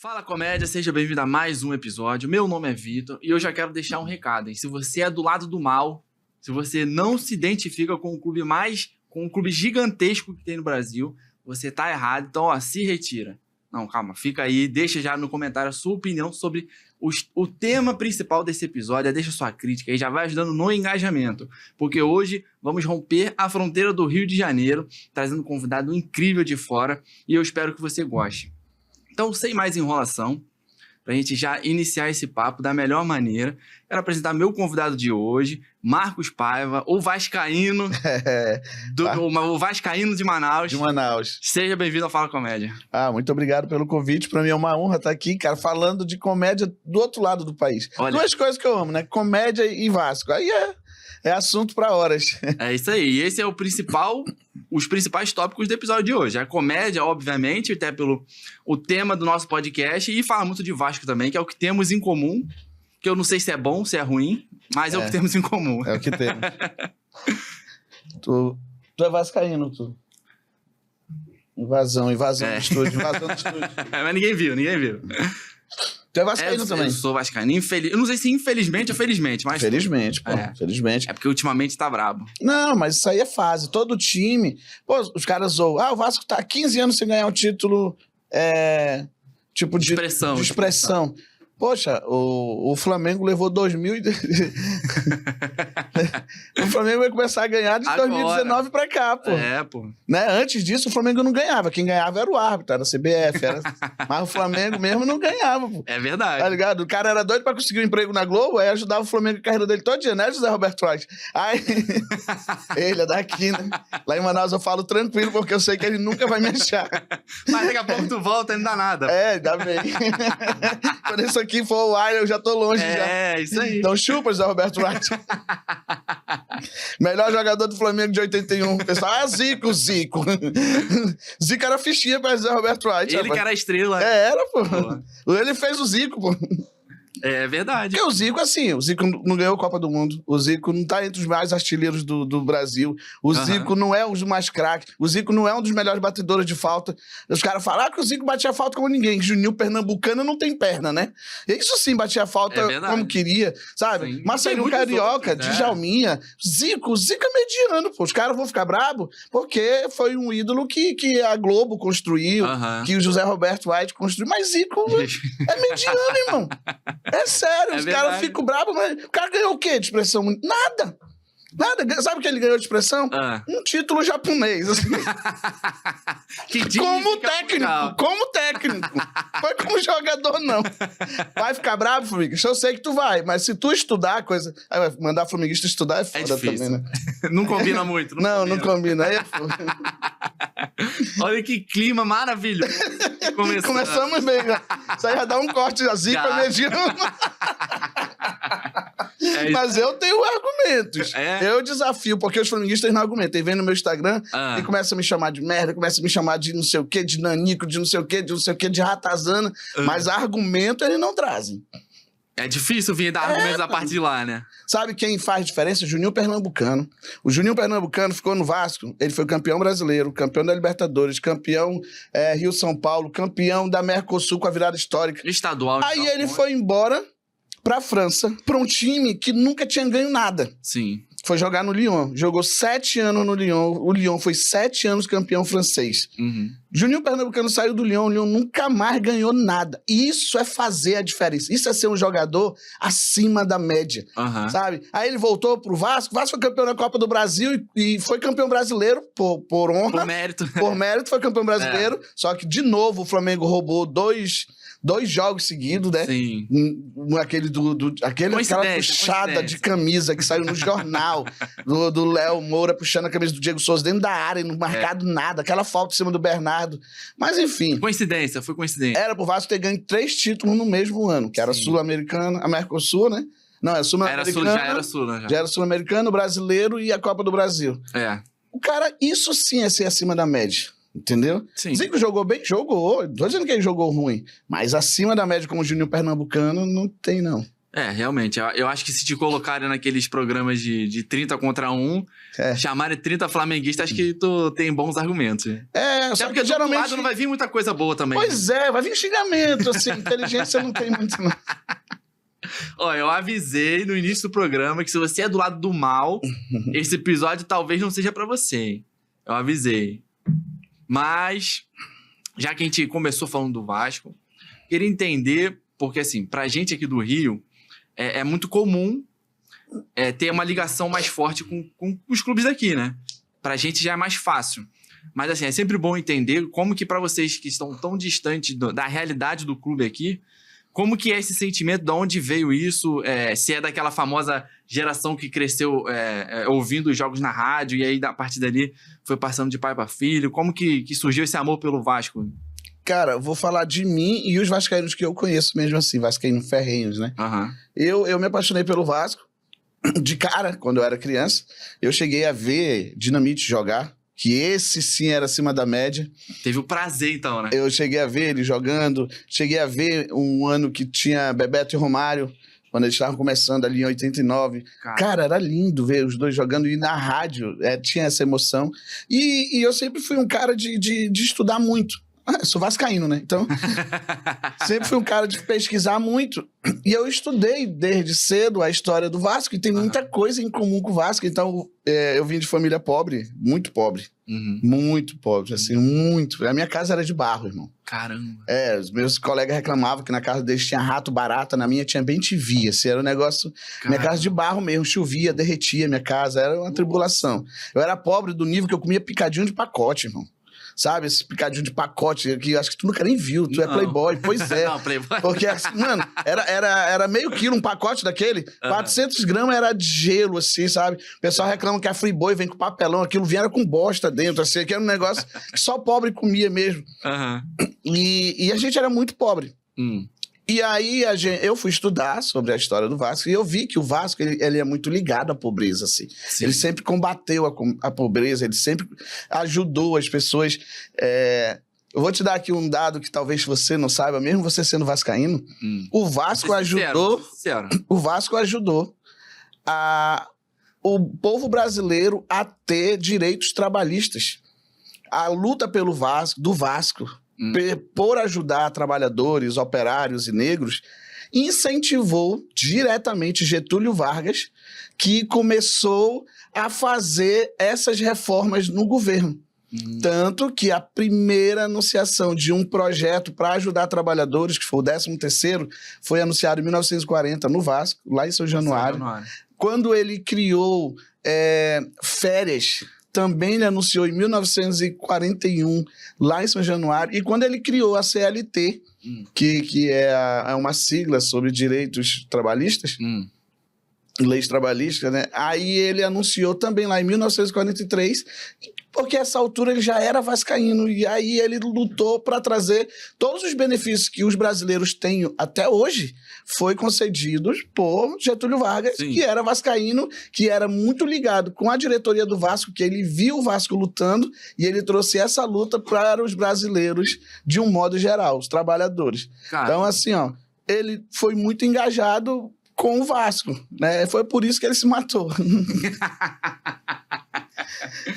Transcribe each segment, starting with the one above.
Fala comédia, seja bem-vindo a mais um episódio. Meu nome é Vitor e eu já quero deixar um recado, hein? Se você é do lado do mal, se você não se identifica com um clube gigantesco que tem no Brasil, você tá errado, então ó, se retira. Não, calma, fica aí, deixa já no comentário a sua opinião sobre o tema principal desse episódio, deixa sua crítica aí, já vai ajudando no engajamento, porque hoje vamos romper a fronteira do Rio de Janeiro, trazendo um convidado incrível de fora e eu espero que você goste. Então, sem mais enrolação, para a gente já iniciar esse papo da melhor maneira, quero apresentar meu convidado de hoje, Marcos Paiva, o vascaíno, o vascaíno de Manaus. De Manaus. Seja bem-vindo ao Fala Comédia. Muito obrigado pelo convite. Para mim é uma honra estar aqui, cara, falando de comédia do outro lado do país. Olha. Duas coisas que eu amo, né? Comédia e Vasco. Aí é assunto para horas. É isso aí. E esse é os principais tópicos do episódio de hoje. A comédia, obviamente, até pelo o tema do nosso podcast, e fala muito de Vasco também, que é o que temos em comum, que eu não sei se é bom, se é ruim, mas é o que temos em comum. É o que temos. Tu é vascaíno, tu. Invasão do estúdio, Mas ninguém viu. Tu é vascaíno também? Eu sou vascaíno. Eu não sei se infelizmente ou felizmente, mas... Felizmente, pô. Felizmente. É porque ultimamente tá brabo. Não, mas isso aí é fase. Todo time... Pô, os caras zoam. O Vasco tá há 15 anos sem ganhar um título... tipo de expressão. Poxa, o Flamengo levou 2000 O Flamengo vai começar a ganhar de agora. 2019 pra cá, pô. Pô. Né? Antes disso, o Flamengo não ganhava. Quem ganhava era o árbitro, era a CBF. Mas o Flamengo mesmo não ganhava, pô. É verdade. Tá ligado? O cara era doido pra conseguir um emprego na Globo, aí ajudava o Flamengo a carreira dele todo dia, né, José Roberto White? Aí... ele é daqui, né? Lá em Manaus eu falo tranquilo, porque eu sei que ele nunca vai me achar. Mas daqui a pouco tu volta e não dá nada. Ainda bem. Quando isso aqui for o ar, eu já tô longe já. É, isso aí. Então chupa, José Roberto White. Melhor jogador do Flamengo de 81. Pessoal, Zico. Zico era fichinha pra José Roberto White. Ele que era a estrela. Era, pô. Ele fez o Zico, pô. É verdade. Porque o Zico, assim, o Zico não ganhou a Copa do Mundo. O Zico não tá entre os mais artilheiros do Brasil. O Zico não é um dos mais craques. O Zico não é um dos melhores batedores de falta. Os caras falam que o Zico batia falta como ninguém. Juninho Pernambucano não tem perna, né? Isso sim batia falta como queria, sabe? Sim. Marcelinho Carioca, outros, Djalminha. Zico é mediano, pô. Os caras vão ficar bravos porque foi um ídolo que a Globo construiu, que o José Roberto White construiu. Mas Zico é mediano, irmão. É sério, os caras ficam bravos, mas o cara ganhou o quê de expressão? Nada. Sabe o que ele ganhou de expressão? Um título japonês. Assim. Como técnico. Foi como jogador, não. Vai ficar bravo, Flamenguista? Eu sei que tu vai, mas se tu estudar a coisa... Aí vai mandar flamenguista estudar é foda também, né? Não combina muito. Não combina. Aí é foda. Olha que clima maravilhoso. Começamos bem. Isso aí já dá um corte a Zico mediano. Mas eu tenho argumentos. Eu desafio, porque os flamenguistas não argumentam. Eles vêm no meu Instagram e começam a me chamar de merda, começam a me chamar de não sei o quê, de nanico, de não sei o quê, de ratazana. Mas argumento eles não trazem. É difícil vir dar argumentos a partir de lá, né? Sabe quem faz diferença? Juninho Pernambucano. O Juninho Pernambucano ficou no Vasco, ele foi campeão brasileiro, campeão da Libertadores, campeão Rio-São Paulo, campeão da Mercosul com a virada histórica. Estadual. Aí ele foi embora pra França, pra um time que nunca tinha ganho nada. Sim. Foi jogar no Lyon. Jogou 7 anos no Lyon. O Lyon foi 7 anos campeão francês. Juninho Pernambucano saiu do Lyon. O Lyon nunca mais ganhou nada. Isso é fazer a diferença. Isso é ser um jogador acima da média. Sabe? Aí ele voltou pro Vasco. O Vasco foi campeão da Copa do Brasil e foi campeão brasileiro por honra. Por mérito. Por mérito foi campeão brasileiro. Só que, de novo, o Flamengo roubou dois jogos seguidos, né? Sim. Aquela puxada de camisa que saiu no jornal do Léo Moura puxando a camisa do Diego Souza dentro da área e não marcado nada. Aquela falta em cima do Bernardo. Mas, enfim. Foi coincidência. Era pro Vasco ter ganho 3 títulos no mesmo ano, que era Sul-Americana, a Mercosul, né? Não, é Sul-Americana. Já era Sul, né? Já era Sul-Americano, Brasileiro e a Copa do Brasil. O cara, isso sim é ser acima da média. Entendeu? Sim. Zico jogou bem? Jogou. Não tô dizendo que ele jogou ruim. Mas acima da média, como o Juninho Pernambucano, não tem, não. Realmente. Eu acho que se te colocarem naqueles programas de 30 contra 1, chamarem 30 flamenguistas, acho que tu tem bons argumentos. Só porque que geralmente... do lado não vai vir muita coisa boa também. Pois vai vir xingamento, assim, inteligência não tem muito, não. Ó, eu avisei no início do programa que se você é do lado do mal, esse episódio talvez não seja pra você, hein? Eu avisei. Mas, já que a gente começou falando do Vasco, queria entender, porque assim, pra gente aqui do Rio, é muito comum ter uma ligação mais forte com os clubes daqui, né? Pra gente já é mais fácil. Mas assim, é sempre bom entender como que pra vocês que estão tão distantes da realidade do clube aqui, como que é esse sentimento, de onde veio isso, se é daquela famosa geração que cresceu ouvindo os jogos na rádio e aí a partir dali foi passando de pai para filho, como que surgiu esse amor pelo Vasco? Cara, vou falar de mim e os vascaínos que eu conheço mesmo assim, vascaínos ferrenhos, né? Uhum. Eu me apaixonei pelo Vasco de cara, quando eu era criança. Eu cheguei a ver Dinamite jogar, que esse sim era acima da média. Teve o prazer, então, né? Eu cheguei a ver ele jogando, cheguei a ver um ano que tinha Bebeto e Romário, quando eles estavam começando ali em 89. Cara, era lindo ver os dois jogando e na rádio tinha essa emoção. E eu sempre fui um cara de estudar muito. Sou vascaíno, né? Então, sempre fui um cara de pesquisar muito. E eu estudei desde cedo a história do Vasco, e tem muita coisa em comum com o Vasco. Então, eu vim de família pobre, muito pobre. Muito pobre, assim, muito. A minha casa era de barro, irmão. Caramba. Os meus colegas reclamavam que na casa deles tinha rato, barata, na minha tinha bem TV, assim, era um negócio... Caramba. Minha casa de barro mesmo, chovia, derretia minha casa, era uma tribulação. Eu era pobre do nível que eu comia picadinho de pacote, irmão. Sabe, esse picadinho de pacote que acho que tu nunca nem viu, tu é playboy, pois é. Não, playboy. Porque, assim, mano, era meio quilo um pacote daquele, 400 gramas era de gelo, assim, sabe? O pessoal reclama que a Friboi vem com papelão, aquilo vinha com bosta dentro, assim, que era um negócio que só pobre comia mesmo. E a gente era muito pobre. E aí eu fui estudar sobre a história do Vasco e eu vi que o Vasco ele é muito ligado à pobreza, assim. Sim. Ele sempre combateu a pobreza, ele sempre ajudou as pessoas. Eu vou te dar aqui um dado que talvez você não saiba, mesmo você sendo vascaíno. O Vasco ajudou. O Vasco ajudou o povo brasileiro a ter direitos trabalhistas. A luta do Vasco por ajudar trabalhadores, operários e negros, incentivou diretamente Getúlio Vargas, que começou a fazer essas reformas no governo. Tanto que a primeira anunciação de um projeto para ajudar trabalhadores, que foi o 13º, foi anunciado em 1940 no Vasco, lá em São Januário. Quando ele criou férias, também ele anunciou em 1941, lá em São Januário. E quando ele criou a CLT, que é uma sigla sobre direitos trabalhistas, leis trabalhistas, né? Aí ele anunciou também lá em 1943, porque essa altura ele já era vascaíno, e aí ele lutou para trazer todos os benefícios que os brasileiros têm até hoje, foi concedidos por Getúlio Vargas, que era vascaíno, que era muito ligado com a diretoria do Vasco, que ele viu o Vasco lutando, e ele trouxe essa luta para os brasileiros de um modo geral, os trabalhadores. Então, assim, ele foi muito engajado com o Vasco, né? Foi por isso que ele se matou.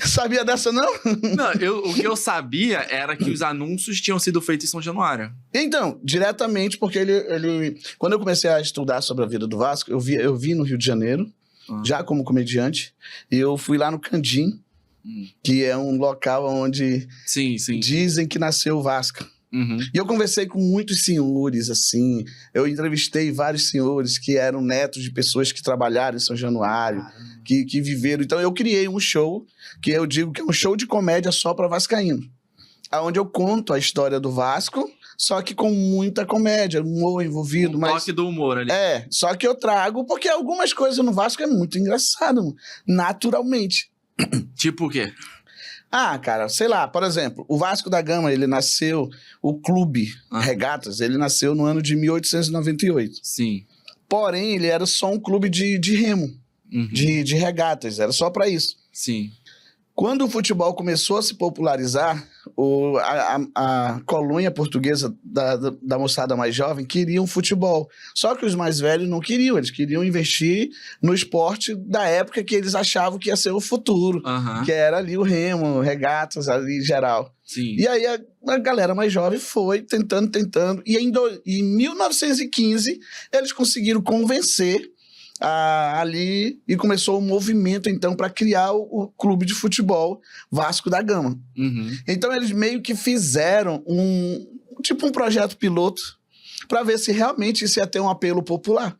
Sabia dessa, não? Não, o que eu sabia era que os anúncios tinham sido feitos em São Januário. Então, diretamente, porque ele... Quando eu comecei a estudar sobre a vida do Vasco, eu vi no Rio de Janeiro, já como comediante, e eu fui lá no Candim, que é um local onde dizem que nasceu o Vasco. E eu conversei com muitos senhores, assim, eu entrevistei vários senhores que eram netos de pessoas que trabalharam em São Januário, que viveram. Então eu criei um show, que eu digo que é um show de comédia só para vascaíno, onde eu conto a história do Vasco, só que com muita comédia, humor envolvido. Um toque do humor ali. Só que eu trago, porque algumas coisas no Vasco é muito engraçado, naturalmente. Tipo o quê? Cara, sei lá, por exemplo, o Vasco da Gama, ele nasceu, o clube Regatas, ele nasceu no ano de 1898. Sim. Porém, ele era só um clube de remo, de regatas, era só pra isso. Sim. Quando o futebol começou a se popularizar, a colônia portuguesa da moçada mais jovem queriam futebol. Só que os mais velhos não queriam. Eles queriam investir no esporte da época que eles achavam que ia ser o futuro. Que era ali o remo, regatas ali em geral. Sim. E aí a galera mais jovem foi tentando. E em 1915 eles conseguiram convencer ali e começou o movimento então para criar o clube de futebol Vasco da Gama. Então eles meio que fizeram um projeto piloto para ver se realmente isso ia ter um apelo popular.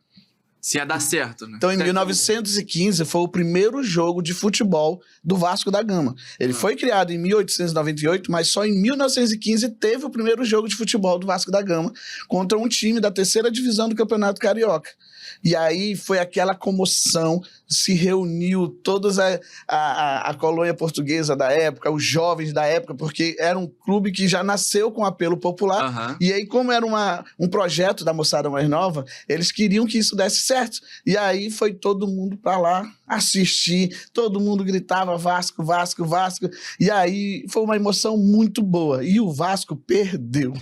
Se ia dar certo, né? Então, em 1915, foi o primeiro jogo de futebol do Vasco da Gama. Ele foi criado em 1898, mas só em 1915 teve o primeiro jogo de futebol do Vasco da Gama contra um time da 3ª divisão do Campeonato Carioca. E aí foi aquela comoção, se reuniu toda a colônia portuguesa da época, os jovens da época, porque era um clube que já nasceu com apelo popular. E aí, como era um projeto da moçada mais nova, eles queriam que isso desse certo. E aí foi todo mundo para lá assistir, todo mundo gritava Vasco, Vasco, Vasco. E aí foi uma emoção muito boa. E o Vasco perdeu.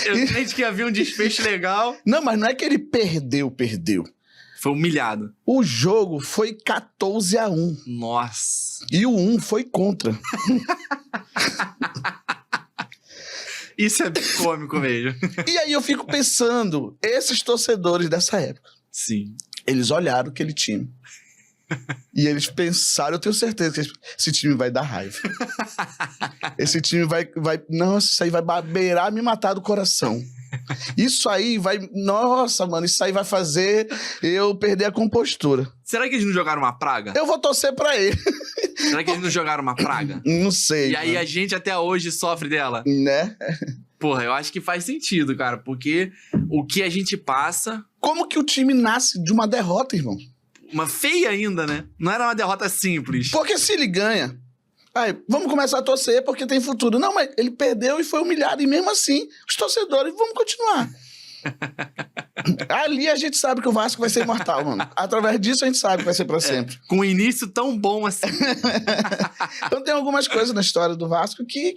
Eu creio que havia um desfecho legal. Não, mas não é que ele perdeu. Foi humilhado. O jogo foi 14-1. Nossa. E o 1 foi contra. Isso é cômico mesmo. E aí eu fico pensando, esses torcedores dessa época. Sim. Eles olharam aquele time. E eles pensaram, eu tenho certeza que esse time vai dar raiva. Esse time vai... Nossa, isso aí vai beirar me matar do coração. Isso aí vai... Nossa, mano, isso aí vai fazer eu perder a compostura. Será que eles não jogaram uma praga? Eu vou torcer pra ele. Será que eles não jogaram uma praga? Não sei. E aí a gente até hoje sofre dela? Né? Porra, eu acho que faz sentido, cara. Porque o que a gente passa... Como que o time nasce de uma derrota, irmão? Uma feia ainda, né? Não era uma derrota simples. Porque se ele ganha... Aí, vamos começar a torcer porque tem futuro. Não, mas ele perdeu e foi humilhado. E mesmo assim, os torcedores, vamos continuar. Ali a gente sabe que o Vasco vai ser imortal, mano. Através disso a gente sabe que vai ser pra sempre. Com um início tão bom assim. Então tem algumas coisas na história do Vasco que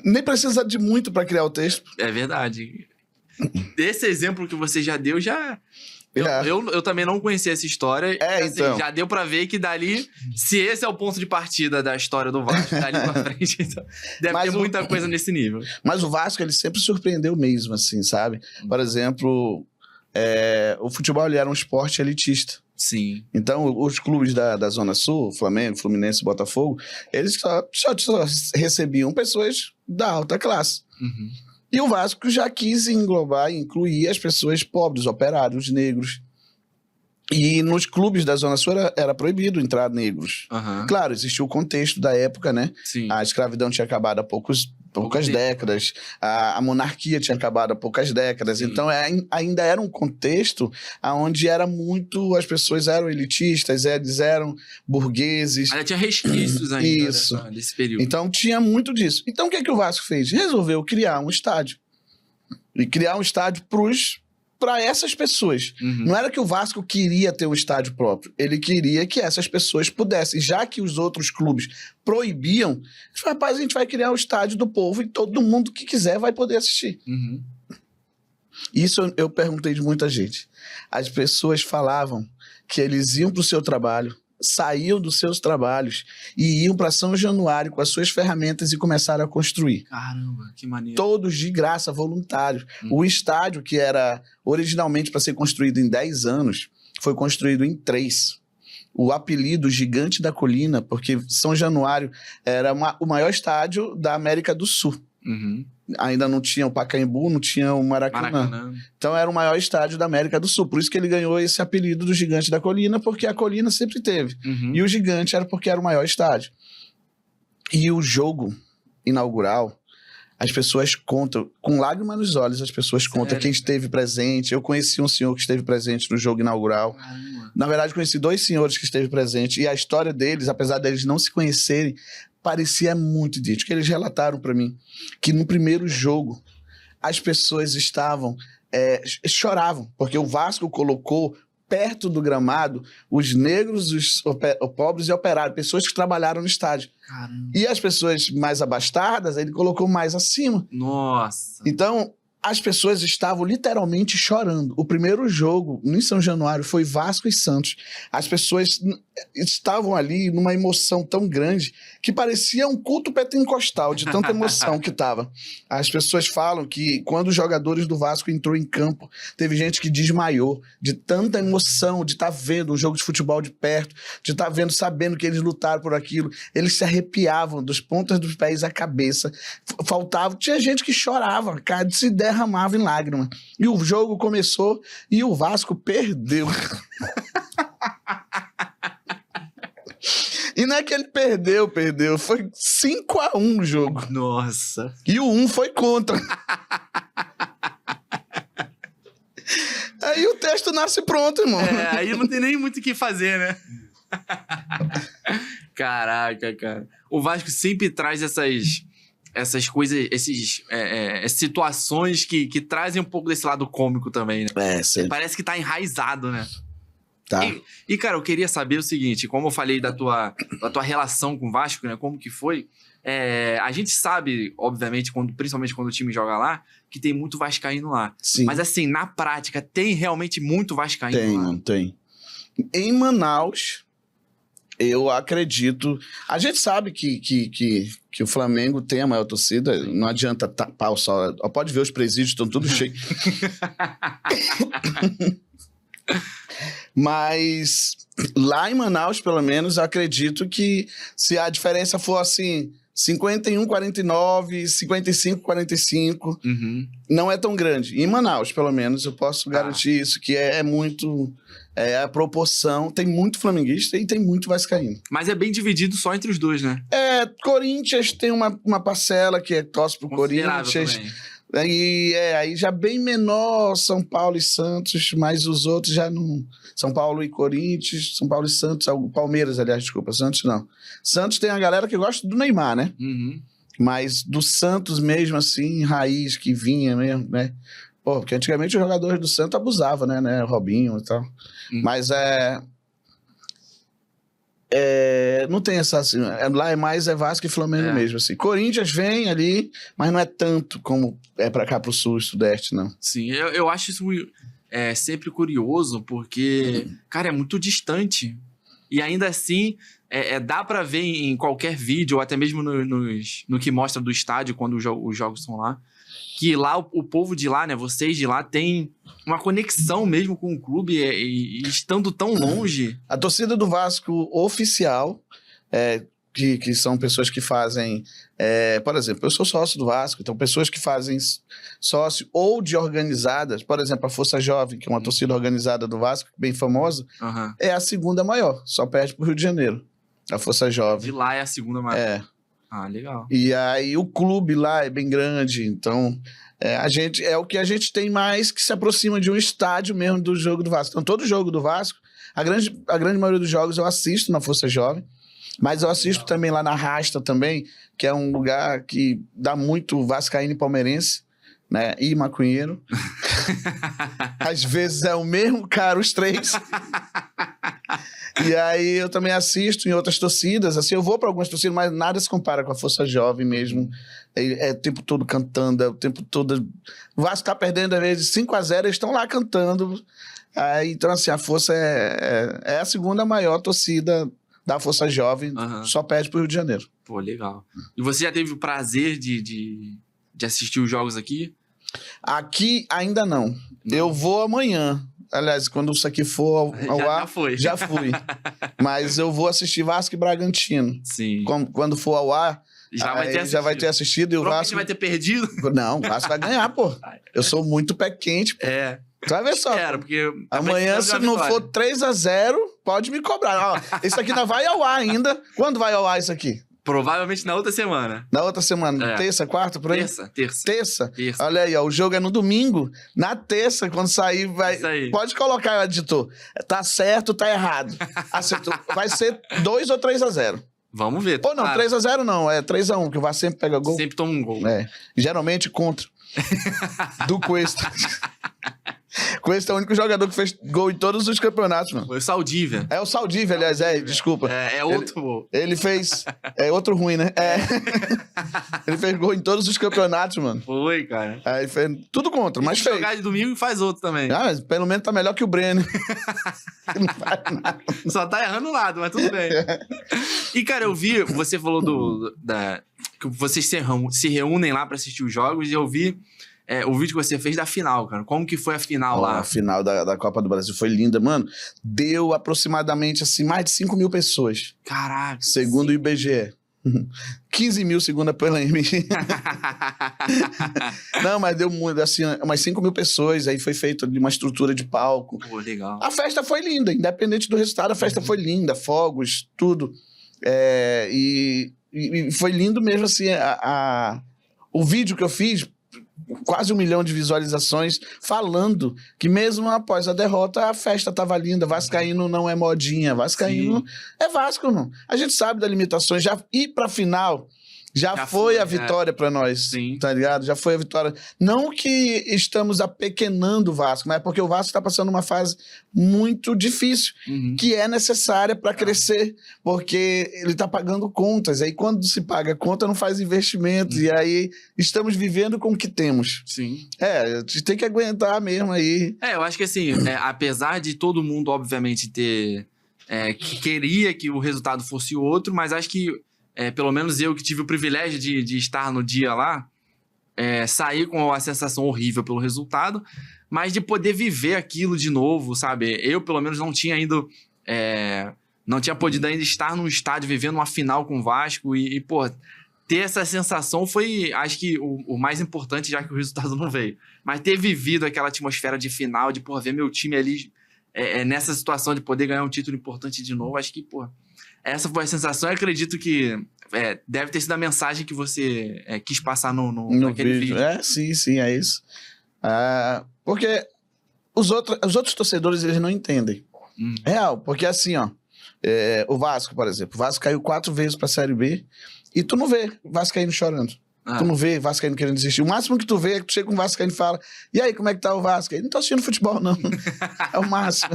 nem precisa de muito pra criar o texto. É verdade. Esse exemplo que você já deu, eu também não conhecia essa história. Assim, então. Já deu pra ver que dali, se esse é o ponto de partida da história do Vasco, dali pra frente, então, deve ter muita coisa nesse nível. Mas o Vasco, ele sempre surpreendeu mesmo, assim, sabe? Por exemplo, o futebol ele era um esporte elitista. Sim. Então, os clubes da Zona Sul, Flamengo, Fluminense, Botafogo, eles só recebiam pessoas da alta classe. E o Vasco já quis englobar e incluir as pessoas pobres, operários, negros. E nos clubes da Zona Sul era proibido entrar negros. Claro, existia o contexto da época, né? Sim. A escravidão tinha acabado há poucas décadas, a monarquia tinha acabado há poucas décadas. Sim. Então ainda era um contexto onde era muito... As pessoas eram elitistas, eles eram burgueses. Ainda tinha resquícios ainda desse período. Então tinha muito disso. Então o que o Vasco fez? Resolveu criar um estádio. E criar um estádio para essas pessoas. Não era que o Vasco queria ter um estádio próprio. Ele queria que essas pessoas pudessem. Já que os outros clubes proibiam, ele falou, rapaz, a gente vai criar o estádio do povo e todo mundo que quiser vai poder assistir. Isso eu perguntei de muita gente. As pessoas falavam que eles iam para o seu trabalho, saíam dos seus trabalhos e iam para São Januário com as suas ferramentas e começaram a construir. Caramba, que maneiro. Todos de graça, voluntários. O estádio, que era originalmente para ser construído em 10 anos, foi construído em 3. O apelido Gigante da Colina, porque São Januário era o maior estádio da América do Sul. Ainda não tinha o Pacaembu, não tinha o Maracanã. Então era o maior estádio da América do Sul. Por isso que ele ganhou esse apelido do Gigante da Colina, porque a colina sempre teve. E o Gigante era porque era o maior estádio. E o jogo inaugural, as pessoas contam, com lágrimas nos olhos, as pessoas contam quem esteve presente. Eu conheci um senhor que esteve presente no jogo inaugural. Na verdade, conheci 2 senhores que esteve presente. E a história deles, apesar deles não se conhecerem, parecia muito idêntico. Eles relataram para mim que no primeiro jogo as pessoas choravam, porque o Vasco colocou perto do gramado os negros, os pobres e operários, pessoas que trabalharam no estádio. Caramba. E as pessoas mais abastadas, ele colocou mais acima. Nossa. Então, as pessoas estavam literalmente chorando. O primeiro jogo, em São Januário, foi Vasco e Santos. As pessoas estavam ali numa emoção tão grande que parecia um culto pentecostal, de tanta emoção que estava. As pessoas falam que quando os jogadores do Vasco entrou em campo, teve gente que desmaiou de tanta emoção, de estar vendo um jogo de futebol de perto, de estar vendo, sabendo que eles lutaram por aquilo. Eles se arrepiavam dos pontas dos pés à cabeça. Faltava, tinha gente que chorava, cara, se derramava em lágrimas. E o jogo começou e o Vasco perdeu. E não é que ele perdeu. Foi 5-1 o jogo. Nossa. E o 1 foi contra. Aí o texto nasce pronto, irmão. Aí não tem nem muito o que fazer, né? Caraca, cara. O Vasco sempre traz essas coisas, essas situações que trazem um pouco desse lado cômico também, né? Parece que tá enraizado, né? Tá. E, cara, eu queria saber o seguinte, como eu falei da tua relação com o Vasco, né? Como que foi? A gente sabe, obviamente, principalmente quando o time joga lá, que tem muito vascaíno lá. Sim. Mas, assim, na prática, tem realmente muito vascaíno lá? Tem. Em Manaus, eu acredito... A gente sabe que o Flamengo tem a maior torcida, não adianta tapar o sol. Pode ver, os presídios estão tudo cheios. Mas lá em Manaus, pelo menos, eu acredito que se a diferença for assim, 51-49, 55-45, não é tão grande. Em Manaus, pelo menos, eu posso garantir isso, que é muito... a proporção, tem muito flamenguista e tem muito vascaíno. Mas é bem dividido só entre os dois, né? Corinthians tem uma parcela que torce pro Corinthians. Também. Aí já bem menor São Paulo e Santos, mas os outros já não... São Paulo e Corinthians, São Paulo e Santos, Palmeiras, aliás, desculpa, Santos não. Santos tem a galera que gosta do Neymar, né? Mas do Santos mesmo, assim, raiz, que vinha mesmo, né? Porque antigamente os jogadores do Santos abusavam, né? Robinho e tal. Mas não tem essa assim, lá é mais Vasco e Flamengo mesmo, assim. Corinthians vem ali, mas não é tanto como é pra cá pro sul e sudeste, não. Sim, eu acho isso sempre curioso, porque, cara, é muito distante. E ainda assim, dá pra ver em qualquer vídeo, ou até mesmo no que mostra do estádio, quando os jogos são lá, que lá o povo de lá, né, vocês de lá, tem uma conexão mesmo com o clube e estando tão longe. A torcida do Vasco oficial, que são pessoas que fazem... por exemplo, eu sou sócio do Vasco, então pessoas que fazem sócio ou de organizadas, por exemplo, a Força Jovem, que é uma torcida organizada do Vasco, bem famosa, é a segunda maior, só perde pro Rio de Janeiro, a Força Jovem. De lá é a segunda maior. Ah, legal. E aí o clube lá é bem grande, então o que a gente tem mais que se aproxima de um estádio mesmo do jogo do Vasco. Então todo jogo do Vasco, a grande maioria dos jogos eu assisto na Força Jovem, mas eu assisto também lá na Rasta também, que é um lugar que dá muito vascaíno e palmeirense, né? E maconheiro. Às vezes é o mesmo cara, os três. E aí eu também assisto em outras torcidas, assim, eu vou para algumas torcidas, mas nada se compara com a Força Jovem mesmo. É o tempo todo cantando, é o tempo todo... O Vasco tá perdendo, às vezes, 5-0, eles estão lá cantando. Então, assim, a Força é a segunda maior torcida da Força Jovem, só perde pro Rio de Janeiro. Pô, legal. E você já teve o prazer de assistir os jogos aqui? Aqui ainda não. Eu vou amanhã. Aliás, quando isso aqui for ao ar... Já foi. Já fui. Mas eu vou assistir Vasco e Bragantino. Sim. Quando for ao ar, já vai ter assistido. E o Vasco... vai ter perdido. Não, o Vasco vai ganhar, pô. Eu sou muito pé quente, pô. Tu vai ver só. Porque amanhã, se não for 3-0, pode me cobrar. Ó, isso aqui não vai ao ar ainda. Quando vai ao ar isso aqui? Provavelmente na outra semana. Na outra semana, terça, quarta, por aí? Terça. Olha aí, ó, o jogo é no domingo. Na terça, quando sair, vai... Isso aí. Pode colocar, editor. Tá certo, tá errado. Acertou. Vai ser 2 ou 3-0. Vamos ver. Ou não, 3-0 não, é 3-1, que o Vasco sempre pega gol. Sempre toma um gol. Geralmente contra. Do Cuesta. Conheço o único jogador que fez gol em todos os campeonatos, mano. Foi o Saldívia. É o Saldívia, aliás, desculpa. É outro. Ele fez... É outro ruim, né? Ele fez gol em todos os campeonatos, mano. Foi, cara. Aí fez tudo contra, mas fez. Jogar de domingo e faz outro também. Ah, mas pelo menos tá melhor que o Breno. Não faz nada. Só tá errando o lado, mas tudo bem. E, cara, eu vi... Você falou que vocês se reúnem lá pra assistir os jogos e eu vi... o vídeo que você fez da final, cara. Como que foi a final lá? A final da Copa do Brasil foi linda, mano. Deu aproximadamente, assim, mais de 5 mil pessoas. Caraca. Segundo o IBGE. 15 mil, segundo a PLM. Não, mas deu muito, assim, umas 5 mil pessoas. Aí foi feita uma estrutura de palco. Pô, legal. A festa foi linda, independente do resultado, a festa foi linda. Fogos, tudo. E foi lindo mesmo, assim, o vídeo que eu fiz... Quase 1 milhão de visualizações falando que mesmo após a derrota a festa tava linda. Vascaíno não é modinha, Vascaíno é Vasco, não. A gente sabe das limitações, já ir pra final já foi a vitória pra nós, tá ligado? Já foi a vitória. Não que estamos apequenando o Vasco, mas é porque o Vasco tá passando uma fase muito difícil, que é necessária pra crescer, porque ele tá pagando contas. Aí quando se paga conta, não faz investimento. E aí estamos vivendo com o que temos. Sim. A gente tem que aguentar mesmo aí. Eu acho que assim, apesar de todo mundo, obviamente, ter... que queria que o resultado fosse outro, mas acho que pelo menos eu que tive o privilégio de estar no dia lá, saí com a sensação horrível pelo resultado, mas de poder viver aquilo de novo, sabe? Eu, pelo menos, não tinha ainda... não tinha podido ainda estar num estádio vivendo uma final com o Vasco e pô, ter essa sensação foi, acho que, o mais importante, já que o resultado não veio. Mas ter vivido aquela atmosfera de final, de, pô, ver meu time ali nessa situação de poder ganhar um título importante de novo, acho que, pô... Essa foi a sensação e acredito que deve ter sido a mensagem que você quis passar naquele vídeo. Sim, é isso. Porque os outros torcedores, eles não entendem. Real, porque assim, ó, o Vasco, por exemplo, o Vasco caiu 4 vezes pra Série B e tu não vê Vascaíno chorando. Tu não vê Vascaíno querendo desistir. O máximo que tu vê é que tu chega com o Vascaíno e fala: e aí, como é que tá o Vasco? Ele não tá assistindo futebol, não. É o máximo.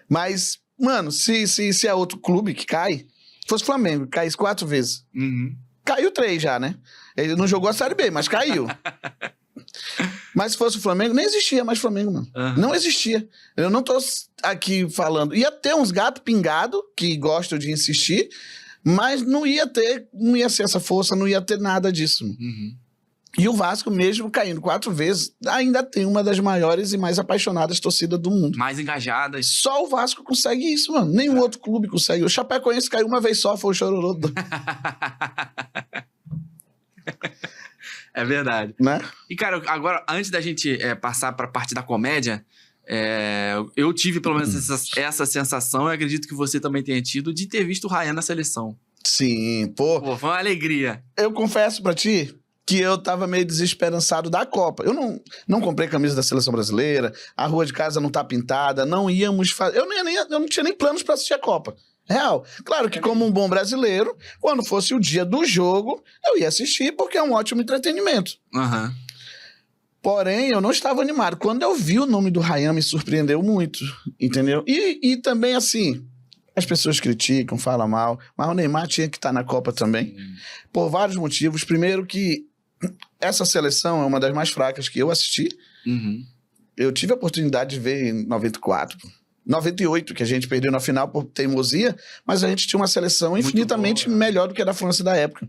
Mas... Mano, se é outro clube que cai, fosse Flamengo, caísse 4 vezes. Caiu 3 já, né? Ele não jogou a Série B, mas caiu. Mas se fosse o Flamengo, nem existia mais Flamengo, mano. Não existia. Eu não tô aqui falando. Ia ter uns gatos pingados que gostam de insistir, mas não ia ser essa força, não ia ter nada disso. E o Vasco, mesmo caindo 4 vezes, ainda tem uma das maiores e mais apaixonadas torcidas do mundo. Mais engajadas. Só o Vasco consegue isso, mano. Nenhum outro clube consegue. O Chapecoense caiu uma vez só, foi o chororô. É verdade. Né? E, cara, agora, antes da gente passar pra parte da comédia, eu tive, pelo menos, essa sensação, eu acredito que você também tenha tido, de ter visto o Ryan na seleção. Sim, pô. Pô, foi uma alegria. Eu confesso pra ti que eu tava meio desesperançado da Copa. Eu não comprei camisa da Seleção Brasileira, a rua de casa não tá pintada, não íamos fazer... Eu não tinha nem planos pra assistir a Copa. Real. Claro que como um bom brasileiro, quando fosse o dia do jogo, eu ia assistir porque é um ótimo entretenimento. Porém, eu não estava animado. Quando eu vi o nome do Ryan, me surpreendeu muito, entendeu? E também, assim... As pessoas criticam, falam mal, mas o Neymar tinha que estar na Copa também. Por vários motivos. Primeiro que essa seleção é uma das mais fracas que eu assisti. Eu tive a oportunidade de ver em 94, 98, que a gente perdeu na final por teimosia, mas a gente tinha uma seleção infinitamente melhor do que a da França da época.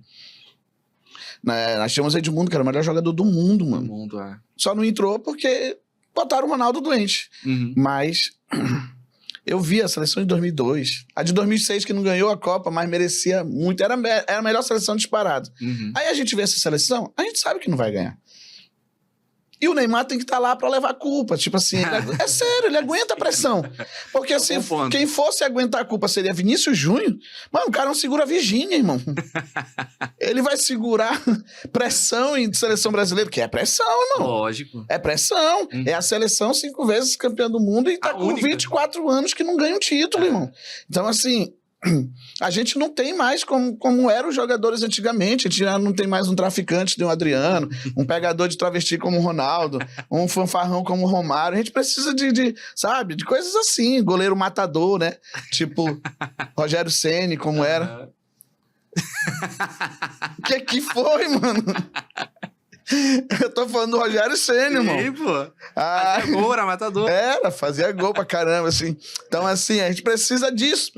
Nós tínhamos Edmundo, que era o melhor jogador do mundo, mano. Só não entrou porque botaram o Ronaldo doente. Mas... Eu vi a seleção de 2002. A de 2006, que não ganhou a Copa, mas merecia muito. Era a melhor seleção disparada. Aí a gente vê essa seleção, a gente sabe que não vai ganhar. E o Neymar tem que estar lá pra levar a culpa. Tipo assim, é sério, ele aguenta a pressão. Porque assim, quem fosse aguentar a culpa seria Vinícius Júnior. Mano, o cara não segura a Virgínia, irmão. Ele vai segurar pressão em seleção brasileira, que é pressão, irmão. Lógico. É pressão. É a seleção 5 vezes campeã do mundo e tá com 24 anos que não ganha um título, irmão. Então, assim, a gente não tem mais como eram os jogadores antigamente. A gente já não tem mais um traficante de um Adriano, um pegador de travesti como o Ronaldo, um fanfarrão como o Romário. A gente precisa sabe, de coisas assim. Goleiro matador, né? Tipo, Rogério Ceni, como era. O que foi, mano? Eu tô falando do Rogério Ceni, irmão. Sim, pô. Fazia gol, era matador. Fazia gol pra caramba, assim. Então, assim, a gente precisa disso.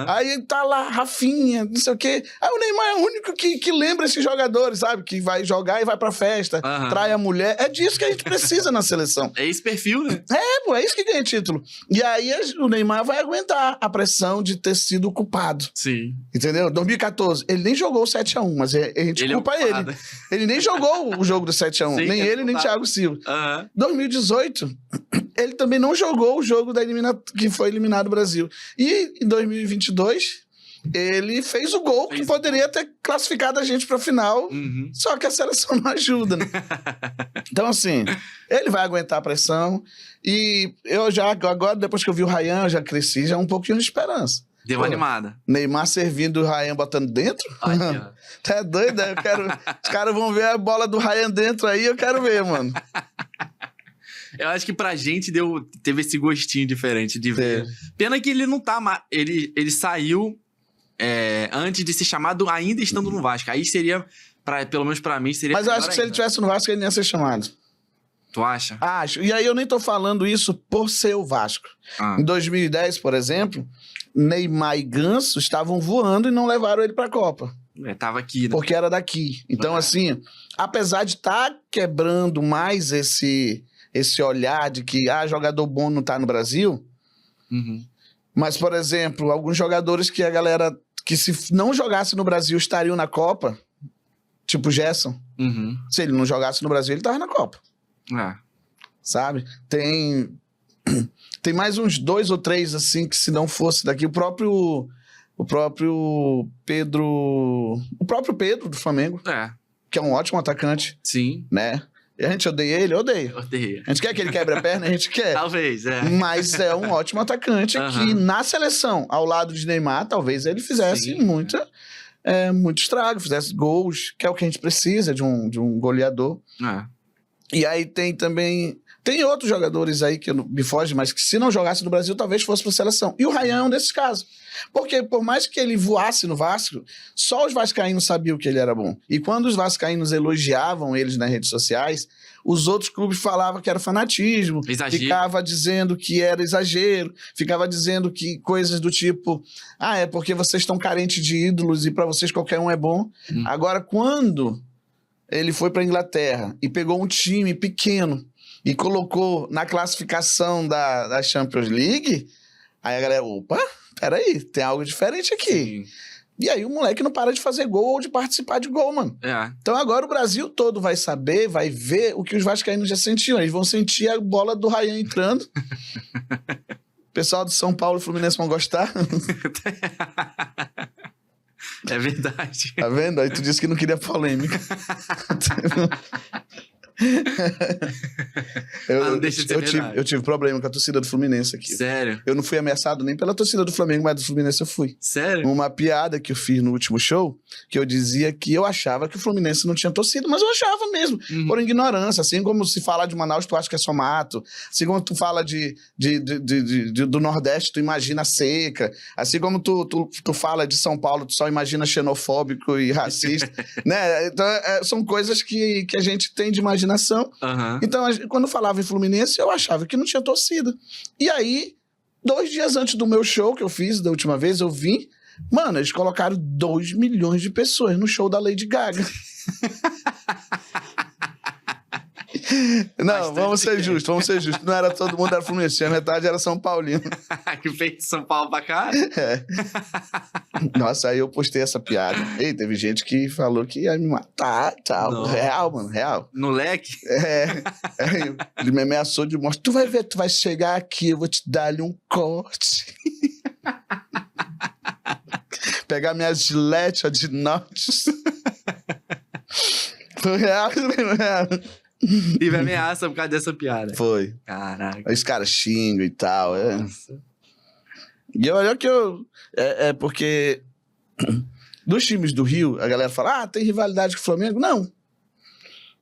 Aí tá lá, Rafinha, não sei o quê. Aí o Neymar é o único que lembra esses jogadores, sabe? Que vai jogar e vai pra festa, trai a mulher. É disso que a gente precisa na seleção. É esse perfil, né? Pô, é isso que ganha título. E aí o Neymar vai aguentar a pressão de ter sido culpado. Sim. Entendeu? 2014, ele nem jogou o 7-1, mas a gente culpa ele. Ele nem jogou o jogo do 7-1. Sim, nem ele, nem Thiago Silva. 2018, ele também não jogou o jogo que foi eliminado o Brasil. E em 2022, ele fez o gol que poderia ter classificado a gente pra final, só que a seleção não ajuda, né? Então, assim, ele vai aguentar a pressão. E eu já, agora, depois que eu vi o Ryan, eu já cresci, já um pouquinho de esperança. Deu uma animada. Neymar servindo o Ryan botando dentro? Tá doido? Os caras vão ver a bola do Ryan dentro aí, eu quero ver, mano. Eu acho que pra gente teve esse gostinho diferente de ver. Pena que ele não tá mais... Ele saiu antes de ser chamado, ainda estando no Vasco. Aí seria, pelo menos pra mim, seria... Mas eu acho que se ele tivesse no Vasco, ele nem ia ser chamado. Tu acha? Acho. E aí eu nem tô falando isso por ser o Vasco. Em 2010, por exemplo, Neymar e Ganso estavam voando e não levaram ele pra Copa. Tava aqui, né? Porque era daqui. Então, assim, apesar de estar quebrando mais esse olhar de que jogador bom não tá no Brasil, mas, por exemplo, alguns jogadores que a galera, que se não jogasse no Brasil, estariam na Copa, tipo Gerson. Se ele não jogasse no Brasil, ele tava na Copa. Sabe? Tem mais uns 2 ou 3, assim, que se não fosse daqui, o próprio Pedro... O próprio Pedro, do Flamengo. Que é um ótimo atacante. Sim. Né? E a gente odeia ele? Odeia. A gente quer que ele quebre a perna? A gente quer. Talvez, Mas é um ótimo atacante que, na seleção, ao lado de Neymar, talvez ele fizesse muito estrago, fizesse gols, que é o que a gente precisa de um goleador. E aí tem também... Tem outros jogadores aí que me fogem, mas que se não jogasse no Brasil, talvez fosse para a seleção. E o Ryan é um desses casos. Porque por mais que ele voasse no Vasco, só os vascaínos sabiam que ele era bom. E quando os vascaínos elogiavam eles nas redes sociais, os outros clubes falavam que era fanatismo. Exagero. Ficava dizendo que era exagero. Ficava dizendo que coisas do tipo... é porque vocês estão carentes de ídolos e para vocês qualquer um é bom. Agora, quando ele foi para a Inglaterra e pegou um time pequeno e colocou na classificação da Champions League, aí a galera, opa, peraí, tem algo diferente aqui. Sim. E aí o moleque não para de fazer gol ou de participar de gol, mano. Então agora o Brasil todo vai saber, vai ver o que os vascaínos já sentiam. Eles vão sentir a bola do Ryan entrando. O pessoal do São Paulo e Fluminense vão gostar. É verdade. Tá vendo? Aí tu disse que não queria polêmica. Eu tive problema com a torcida do Fluminense aqui. Sério? Eu não fui ameaçado nem pela torcida do Flamengo, mas do Fluminense eu fui. Sério? Uma piada que eu fiz no último show, que eu dizia que eu achava que o Fluminense não tinha torcida, mas eu achava mesmo, por ignorância. Assim como se fala de Manaus, tu acha que é só mato. Assim como tu fala do Nordeste, tu imagina seca. Assim como tu fala de São Paulo, tu só imagina xenofóbico e racista. Né? Então, são coisas que a gente tem de imaginação. Então, quando eu falava em Fluminense, eu achava que não tinha torcida. E aí, 2 dias antes do meu show que eu fiz, da última vez, eu vim, mano, eles colocaram 2 milhões de pessoas no show da Lady Gaga. Não, vamos ser justos. Não era todo mundo era Fluminense, a metade era São Paulino. Que fez de São Paulo pra cá? Nossa, aí eu postei essa piada. E teve gente que falou que ia me matar e tal. Não. Real, mano, real. No leque? Ele me ameaçou de morte. Tu vai ver, tu vai chegar aqui, eu vou te dar ali um corte. Pegar minha gilete, ó, de norte. Foi real. E me ameaça por causa dessa piada. Foi. Caraca. Aí os caras xingam e tal. Nossa. E olha que porque dos times do Rio, a galera fala, tem rivalidade com o Flamengo? Não.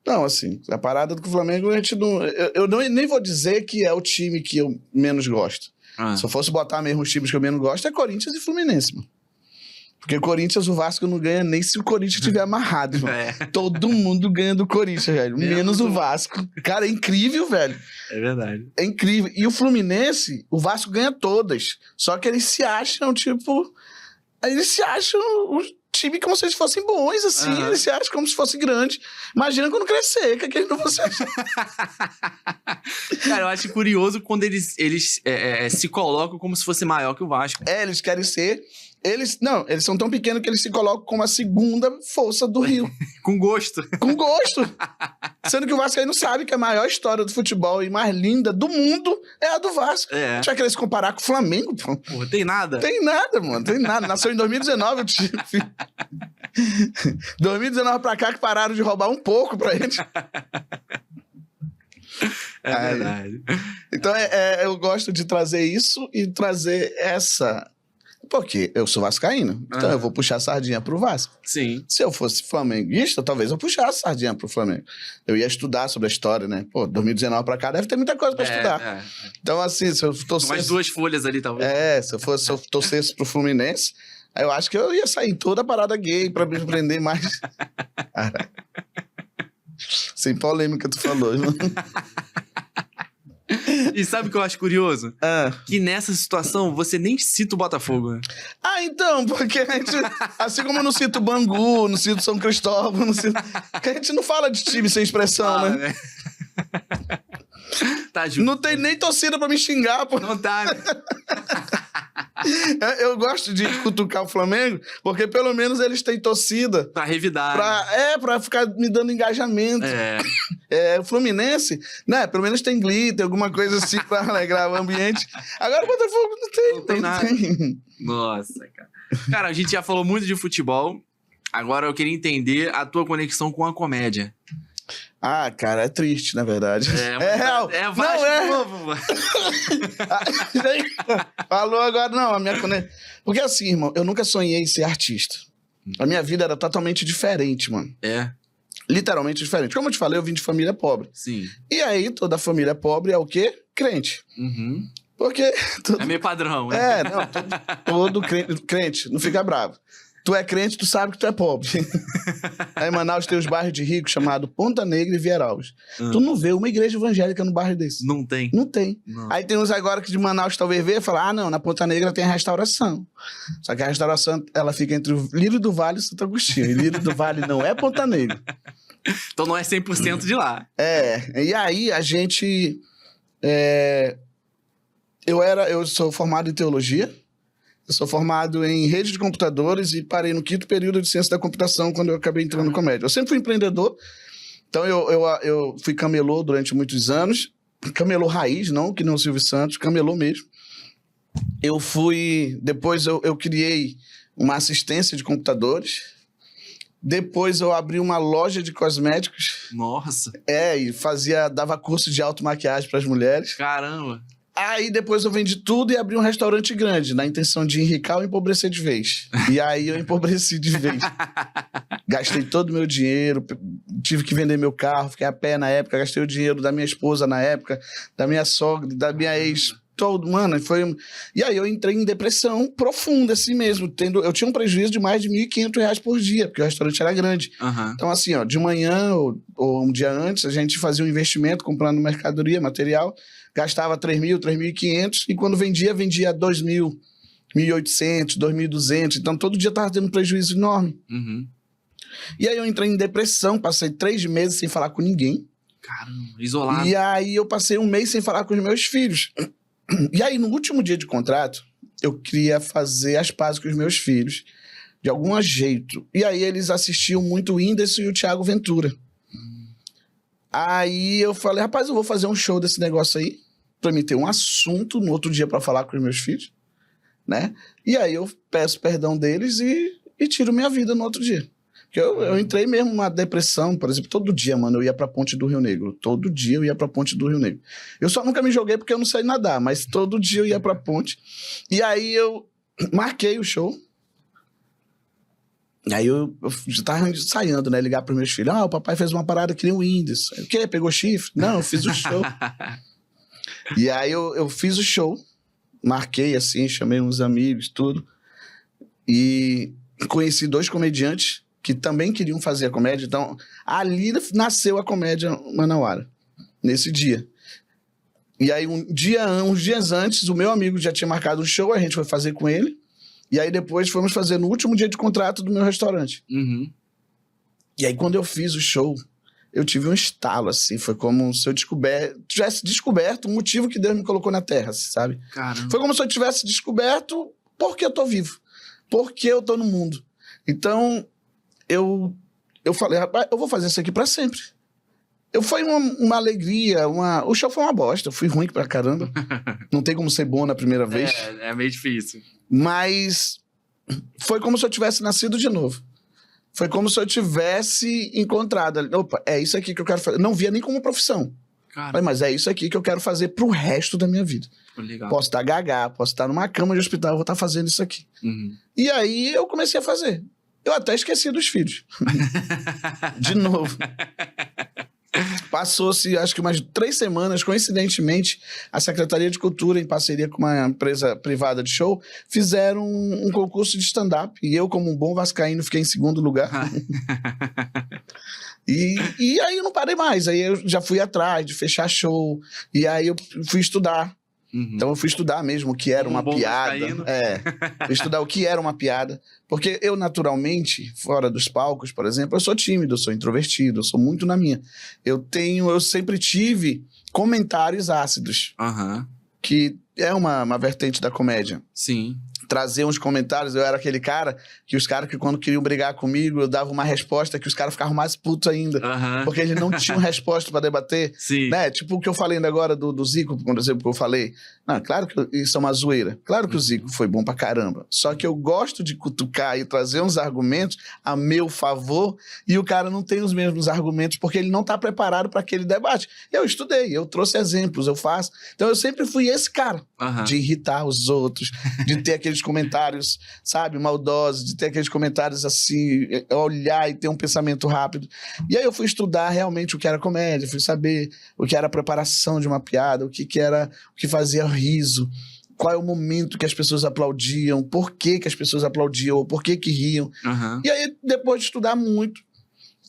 Não, assim, a parada do Flamengo, a gente não... Eu nem vou dizer que é o time que eu menos gosto. Se eu fosse botar mesmo os times que eu menos gosto, é Corinthians e Fluminense, mano. Porque Corinthians, o Vasco não ganha nem se o Corinthians estiver amarrado, mano. Todo mundo ganha do Corinthians, velho. Menos o Vasco. Cara, é incrível, velho. É verdade. É incrível. E o Fluminense, o Vasco ganha todas. Só que eles se acham, tipo... Eles se acham um time como se eles fossem bons, assim. Eles se acham como se fosse grande. Imagina quando crescer, que eles não vão se achar. Cara, eu acho curioso quando eles se colocam como se fosse maior que o Vasco. Eles querem ser... Eles são tão pequenos que eles se colocam como a segunda força do Rio. Com gosto. Com gosto. Sendo que o Vasco aí não sabe que a maior história do futebol e mais linda do mundo é a do Vasco. A gente vai querer se comparar com o Flamengo, pô. Porra, tem nada? Tem nada, mano. Tem nada. Nasceu em 2019 o time. 2019 pra cá que pararam de roubar um pouco pra eles. É verdade. Então, eu gosto de trazer isso e trazer essa... Porque eu sou vascaíno, então eu vou puxar a sardinha pro Vasco. Sim. Se eu fosse flamenguista, talvez eu puxasse a sardinha pro Flamengo. Eu ia estudar sobre a história, né? Pô, 2019 pra cá deve ter muita coisa pra estudar. Então, assim, se eu torcesse... Mais 2 folhas ali, talvez. Se eu torcesse pro Fluminense, aí eu acho que eu ia sair toda a parada gay pra me aprender mais. Sem polêmica, tu falou. E sabe o que eu acho curioso? Que nessa situação você nem cita o Botafogo, né? Então, porque a gente... Assim como eu não cito Bangu, não cito São Cristóvão, porque a gente não fala de time sem expressão, né? Tá justo. Não tem nem torcida pra me xingar, pô. Não tá, né? Eu gosto de cutucar o Flamengo, porque pelo menos eles têm torcida. Pra revidar. Pra ficar me dando engajamento. O Fluminense, né? Pelo menos tem glitter, alguma coisa assim pra alegrar o ambiente. Agora o Botafogo não tem. Não tem nada. Nossa, cara. Cara, a gente já falou muito de futebol. Agora eu queria entender a tua conexão com a comédia. Cara, é triste, na verdade. É real. É Vasco de novo, mano. Falou agora, não, a minha conexão. Porque assim, irmão, eu nunca sonhei em ser artista. A minha vida era totalmente diferente, mano. Literalmente diferente. Como eu te falei, eu vim de família pobre. Sim. E aí, toda família pobre é o quê? Crente. Porque... É meio padrão, né? Não, todo crente, não fica bravo. Tu é crente, tu sabe que tu é pobre. Aí em Manaus tem os bairros de ricos chamados Ponta Negra e Vieira Alves. Tu não vê uma igreja evangélica no bairro desse. Não tem? Não tem. Não. Aí tem uns agora que de Manaus talvez vê e fala, não, na Ponta Negra tem a restauração. Só que a restauração, ela fica entre o Lírio do Vale e Santo Agostinho. E Lírio do Vale não é Ponta Negra. Então não é 100% de lá. E aí a gente... Eu sou formado em teologia. Eu sou formado em rede de computadores e parei no 5º período de ciência da computação quando eu acabei entrando no comédia. Eu sempre fui empreendedor, então eu fui camelô durante muitos anos. Camelô raiz, não que não o Silvio Santos, camelô mesmo. Depois eu criei uma assistência de computadores. Depois eu abri uma loja de cosméticos. Nossa! E dava curso de automaquiagem para as mulheres. Caramba! Aí depois eu vendi tudo e abri um restaurante grande, na intenção de enricar ou empobrecer de vez. E aí eu empobreci de vez. Gastei todo o meu dinheiro, tive que vender meu carro, fiquei a pé na época, gastei o dinheiro da minha esposa na época, da minha sogra, da minha ex, todo, mano, foi... E aí eu entrei em depressão profunda, assim mesmo, eu tinha um prejuízo de mais de R$1.500 por dia, porque o restaurante era grande. Então assim, de manhã ou um dia antes, a gente fazia um investimento comprando mercadoria, material, gastava R$3.000, R$3.500, e quando vendia R$2.000, R$1.800, R$2.200. Então, todo dia tava tendo um prejuízo enorme. E aí eu entrei em depressão, passei 3 meses sem falar com ninguém. Caramba, isolado. E aí eu passei 1 mês sem falar com os meus filhos. E aí, no último dia de contrato, eu queria fazer as pazes com os meus filhos, de algum jeito. E aí eles assistiam muito o Whindersson e o Thiago Ventura. Aí eu falei, rapaz, eu vou fazer um show desse negócio aí, pra mim ter um assunto no outro dia pra falar com os meus filhos, né? E aí eu peço perdão deles e tiro minha vida no outro dia. Porque eu entrei mesmo numa depressão, por exemplo, todo dia, mano, eu ia pra Ponte do Rio Negro. Todo dia eu ia pra Ponte do Rio Negro. Eu só nunca me joguei porque eu não sei nadar, mas todo dia eu ia pra ponte. E aí eu marquei o show. E aí eu já tava ensaiando, né? Ligar pros meus filhos. O papai fez uma parada que nem o Whindersson. O quê? Pegou chifre? Não, eu fiz o show. E aí eu fiz o show. Marquei assim, chamei uns amigos, tudo. E conheci 2 comediantes que também queriam fazer a comédia. Então, ali nasceu a comédia Manauara, nesse dia. E aí, uns dias antes, o meu amigo já tinha marcado um show, a gente foi fazer com ele. E aí, depois, fomos fazer no último dia de contrato do meu restaurante. Uhum. E aí, quando eu fiz o show, eu tive um estalo, assim. Foi como se eu tivesse descoberto o motivo que Deus me colocou na Terra, sabe? Caramba. Foi como se eu tivesse descoberto por que eu tô vivo. Por que eu tô no mundo. Então, eu falei, rapaz, eu vou fazer isso aqui pra sempre. Foi uma alegria, o show foi uma bosta, eu fui ruim pra caramba. Não tem como ser bom na primeira vez. É meio difícil. Mas foi como se eu tivesse nascido de novo. Foi como se eu tivesse encontrado. Opa, é isso aqui que eu quero fazer. Não via nem como profissão. Cara. Mas é isso aqui que eu quero fazer pro resto da minha vida. Legal. Posso estar gaga, posso estar numa cama de hospital, eu vou estar fazendo isso aqui. Uhum. E aí eu comecei a fazer. Eu até esqueci dos filhos. De novo. Passou-se, acho que umas 3 semanas, coincidentemente, a Secretaria de Cultura, em parceria com uma empresa privada de show, fizeram um concurso de stand-up. E eu, como um bom vascaíno, fiquei em 2º lugar. E aí eu não parei mais. Aí eu já fui atrás de fechar show. E aí eu fui estudar. Uhum. Então eu fui estudar mesmo o que era uma piada. Fui estudar o que era uma piada. Porque eu, naturalmente, fora dos palcos, por exemplo, eu sou tímido, eu sou introvertido, eu sou muito na minha. Eu sempre tive comentários ácidos. Uhum. Que é uma vertente da comédia. Sim. Trazer uns comentários, eu era aquele cara que os caras que quando queriam brigar comigo, eu dava uma resposta que os caras ficavam mais putos ainda. Uhum. Porque eles não tinham resposta pra debater. Sim. Né? Tipo o que eu falei ainda agora do Zico, por exemplo, que eu falei. Não, claro que isso é uma zoeira. Claro que o Zico foi bom pra caramba. Só que eu gosto de cutucar e trazer uns argumentos a meu favor e o cara não tem os mesmos argumentos porque ele não tá preparado pra aquele debate. Eu estudei, eu trouxe exemplos, eu faço. Então eu sempre fui esse cara de irritar os outros, de ter aqueles comentários, sabe, maldosos, de ter aqueles comentários assim, olhar e ter um pensamento rápido. E aí eu fui estudar realmente o que era comédia, fui saber o que era a preparação de uma piada, o que fazia riso, qual é o momento que as pessoas aplaudiam, por que as pessoas aplaudiam, ou por que riam. Uhum. E aí, depois de estudar muito,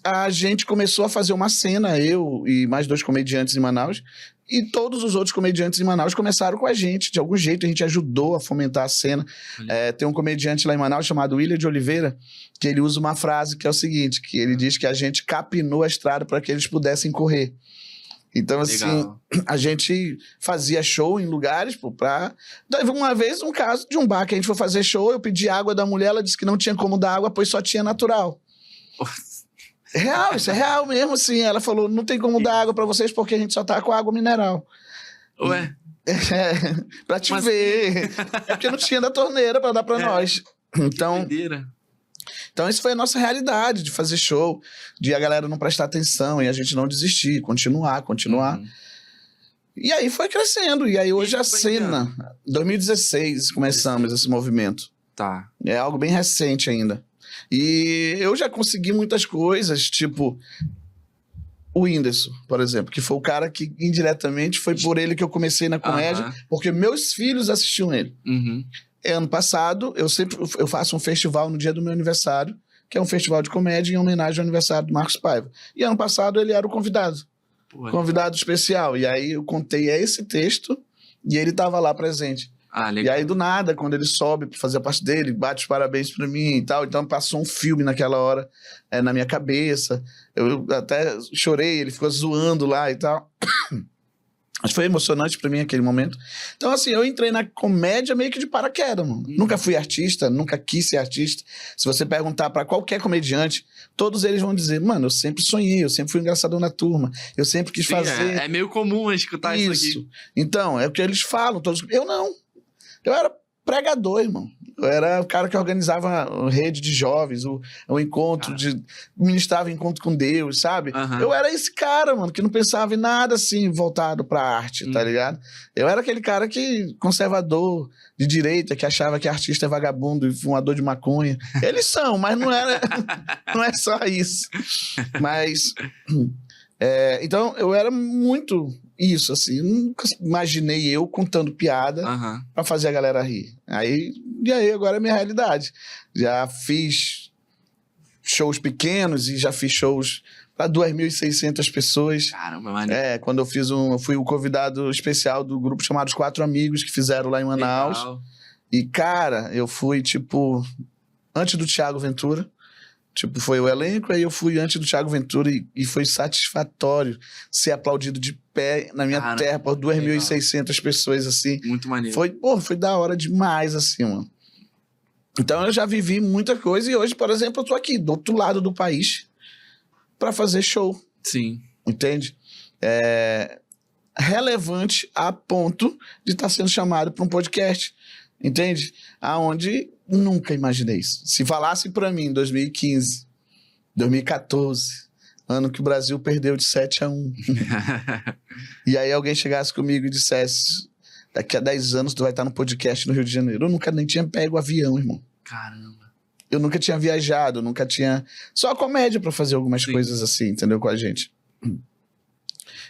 a gente começou a fazer uma cena, eu e mais 2 comediantes em Manaus, e todos os outros comediantes em Manaus começaram com a gente. De algum jeito, a gente ajudou a fomentar a cena. Tem um comediante lá em Manaus chamado William de Oliveira, que ele usa uma frase que é o seguinte, que ele diz que a gente capinou a estrada para que eles pudessem correr. Então, assim, a gente fazia show em lugares, Teve uma vez um caso de um bar que a gente foi fazer show, eu pedi água da mulher, ela disse que não tinha como dar água, pois só tinha natural. Real, isso é real mesmo, assim. Ela falou, não tem como dar água pra vocês porque a gente só tá com água mineral. Ué? Pra te ver. É porque não tinha da torneira pra dar pra nós. Então, isso foi a nossa realidade de fazer show, de a galera não prestar atenção e a gente não desistir, continuar. Uhum. E aí foi crescendo. E aí hoje a cena... 2016 começamos esse movimento. Tá. É algo bem recente ainda. E eu já consegui muitas coisas, tipo o Whindersson, por exemplo, que foi o cara que indiretamente foi por ele que eu comecei na comédia, porque meus filhos assistiam ele. Uhum. Ano passado, eu faço um festival no dia do meu aniversário, que é um festival de comédia em homenagem ao aniversário do Marcos Paiva. E ano passado ele era o convidado. Convidado especial. E aí eu contei esse texto e ele estava lá presente. E aí, do nada, quando ele sobe pra fazer a parte dele, bate os parabéns pra mim e tal. Então, passou um filme naquela hora na minha cabeça. Eu até chorei, ele ficou zoando lá e tal. Mas foi emocionante pra mim aquele momento. Então, assim, eu entrei na comédia meio que de paraquedas, mano. Nunca fui artista, nunca quis ser artista. Se você perguntar pra qualquer comediante, todos eles vão dizer, mano, eu sempre sonhei, eu sempre fui engraçador na turma, eu sempre quis fazer... É meio comum escutar isso aqui. Então, é o que eles falam, todos... Eu não. Eu era pregador, irmão. Eu era o cara que organizava a rede de jovens, o encontro, ministrava encontro com Deus, sabe? Eu era esse cara, mano, que não pensava em nada assim voltado pra arte, tá ligado? Eu era aquele cara conservador, de direita, que achava que artista é vagabundo e fumador de maconha. Eles são, mas não é só isso. Mas... então, eu era muito isso, assim. Eu nunca imaginei eu contando piada pra fazer a galera rir. E aí, agora é a minha realidade. Já fiz shows pequenos e já fiz shows pra 2.600 pessoas. Caramba, mano. Quando eu fui o convidado especial do grupo chamado Os Quatro Amigos, que fizeram lá em Manaus. Legal. E, cara, eu fui, tipo, antes do Thiago Ventura. Tipo, foi o elenco, aí eu fui antes do Thiago Ventura e foi satisfatório ser aplaudido de pé na minha terra por 2.600 pessoas, assim. Muito maneiro. Foi da hora demais, assim, mano. Então eu já vivi muita coisa e hoje, por exemplo, eu tô aqui, do outro lado do país, pra fazer show. Sim. Entende? Relevante a ponto de estar sendo chamado pra um podcast. Entende? Aonde nunca imaginei isso. Se falasse pra mim em 2015, 2014, ano que o Brasil perdeu de 7-1, e aí alguém chegasse comigo e dissesse, daqui a 10 anos tu vai estar no podcast no Rio de Janeiro. Eu nunca nem tinha pego o avião, irmão. Caramba. Eu nunca tinha viajado, nunca tinha... Só comédia pra fazer algumas coisas assim, entendeu? Com a gente.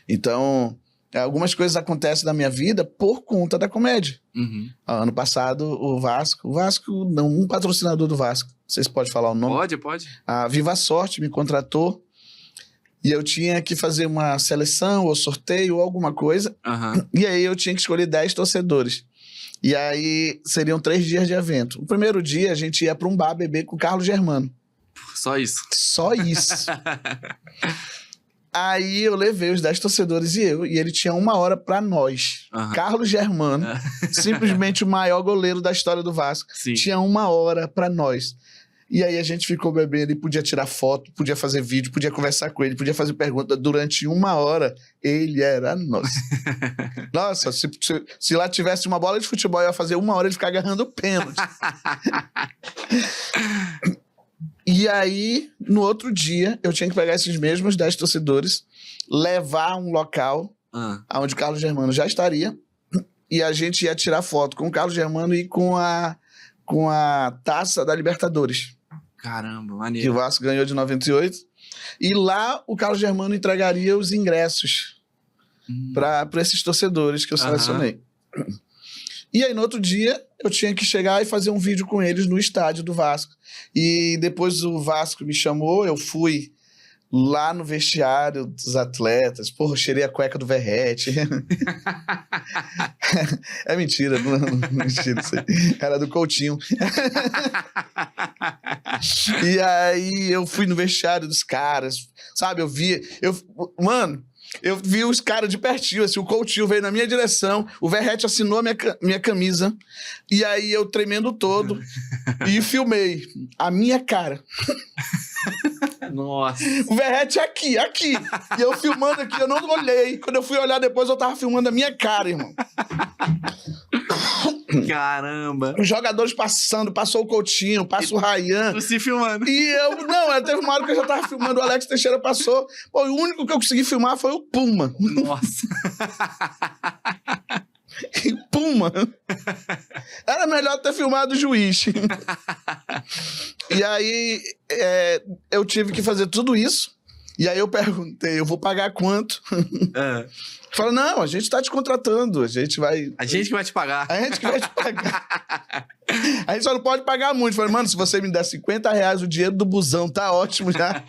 Então... algumas coisas acontecem na minha vida por conta da comédia. Ano passado, o Vasco, não, um patrocinador do Vasco, vocês podem falar o nome? Pode. A Viva Sorte me contratou e eu tinha que fazer uma seleção ou sorteio ou alguma coisa. E aí eu tinha que escolher 10 torcedores. E aí seriam 3 dias de evento. O primeiro dia a gente ia para um bar beber com o Carlos Germano. Só isso? Só isso. Aí eu levei os 10 torcedores e ele tinha 1 hora pra nós. Carlos Germano, simplesmente o maior goleiro da história do Vasco. Sim. Tinha 1 hora pra nós. E aí a gente ficou bebendo e podia tirar foto, podia fazer vídeo, podia conversar com ele, podia fazer pergunta. Durante 1 hora, ele era nosso. Nossa, se lá tivesse uma bola de futebol, eu ia fazer 1 hora de ficar agarrando pênalti. E aí, no outro dia, eu tinha que pegar esses mesmos 10 torcedores, levar a um local onde o Carlos Germano já estaria, e a gente ia tirar foto com o Carlos Germano e com a taça da Libertadores. Caramba, maneiro. Que o Vasco ganhou de 98. E lá, o Carlos Germano entregaria os ingressos para esses torcedores que eu selecionei. E aí, no outro dia, eu tinha que chegar e fazer um vídeo com eles no estádio do Vasco. E depois o Vasco me chamou, eu fui lá no vestiário dos atletas. Porra, eu cheirei a cueca do Verrete. É mentira, não mentira isso aí. Era do Coutinho. E aí, eu fui no vestiário dos caras, sabe? Mano... eu vi os caras de pertinho, assim, o Coutinho veio na minha direção, o Verrete assinou a minha camisa, e aí eu tremendo todo, e filmei a minha cara. Nossa. O Verrete aqui, e eu filmando aqui, eu não olhei, quando eu fui olhar depois eu tava filmando a minha cara, irmão. Caramba. Os jogadores passou o Coutinho, passa o Ryan. Você filmando. E teve uma hora que eu já tava filmando, o Alex Teixeira passou. Pô, o único que eu consegui filmar foi o Puma. Nossa. Puma. Era melhor ter filmado o Juiz. E aí, eu tive que fazer tudo isso. E aí eu perguntei, eu vou pagar quanto? Fala, não, a gente tá te contratando, a gente vai... A gente que vai te pagar. A gente que vai te pagar. A gente só não pode pagar muito. Falei, mano, se você me der R$50, o dinheiro do busão tá ótimo já.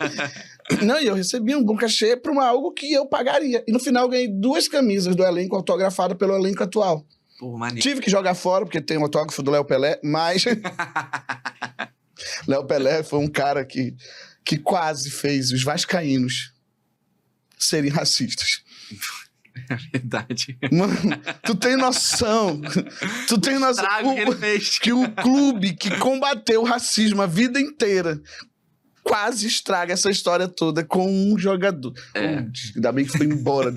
Não, e eu recebi um bom cachê pra algo que eu pagaria. E no final eu ganhei 2 camisas do elenco autografadas pelo elenco atual. Pô, maneiro. Tive que jogar fora, porque tem um autógrafo do Léo Pelé, mas... Léo Pelé foi um cara que quase fez os vascaínos serem racistas. É verdade. Mano, tu tem noção que ele fez. Que o clube que combateu o racismo a vida inteira quase estraga essa história toda com um jogador. Ainda bem que foi embora.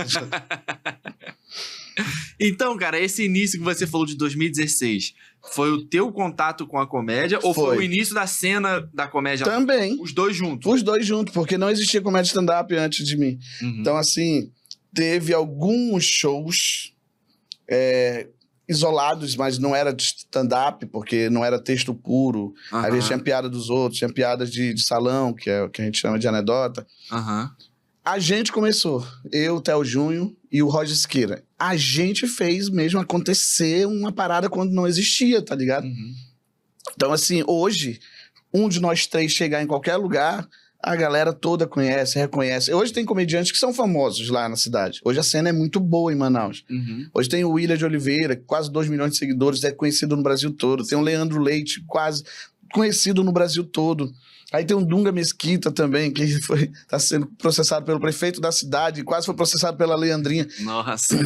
Então, cara, esse início que você falou de 2016, foi o teu contato com a comédia ou foi o início da cena da comédia? Também. Os dois juntos? Os dois juntos, porque não existia comédia stand-up antes de mim. Então, assim, teve alguns shows isolados, mas não era de stand-up, porque não era texto puro. Às vezes tinha piada dos outros, tinha piadas de salão, que é o que a gente chama de anedota. A gente começou, eu, o Theo Júnior e o Roger Siqueira. A gente fez mesmo acontecer uma parada quando não existia, tá ligado? Então, assim, hoje, um de nós três chegar em qualquer lugar, a galera toda conhece, reconhece. Hoje tem comediantes que são famosos lá na cidade. Hoje a cena é muito boa em Manaus. Hoje tem o William de Oliveira, quase 2 milhões de seguidores, é conhecido no Brasil todo. Tem o Leandro Leite, quase conhecido no Brasil todo. Aí tem o Dunga Mesquita também, que tá sendo processado pelo prefeito da cidade, quase foi processado pela Leandrinha. Nossa!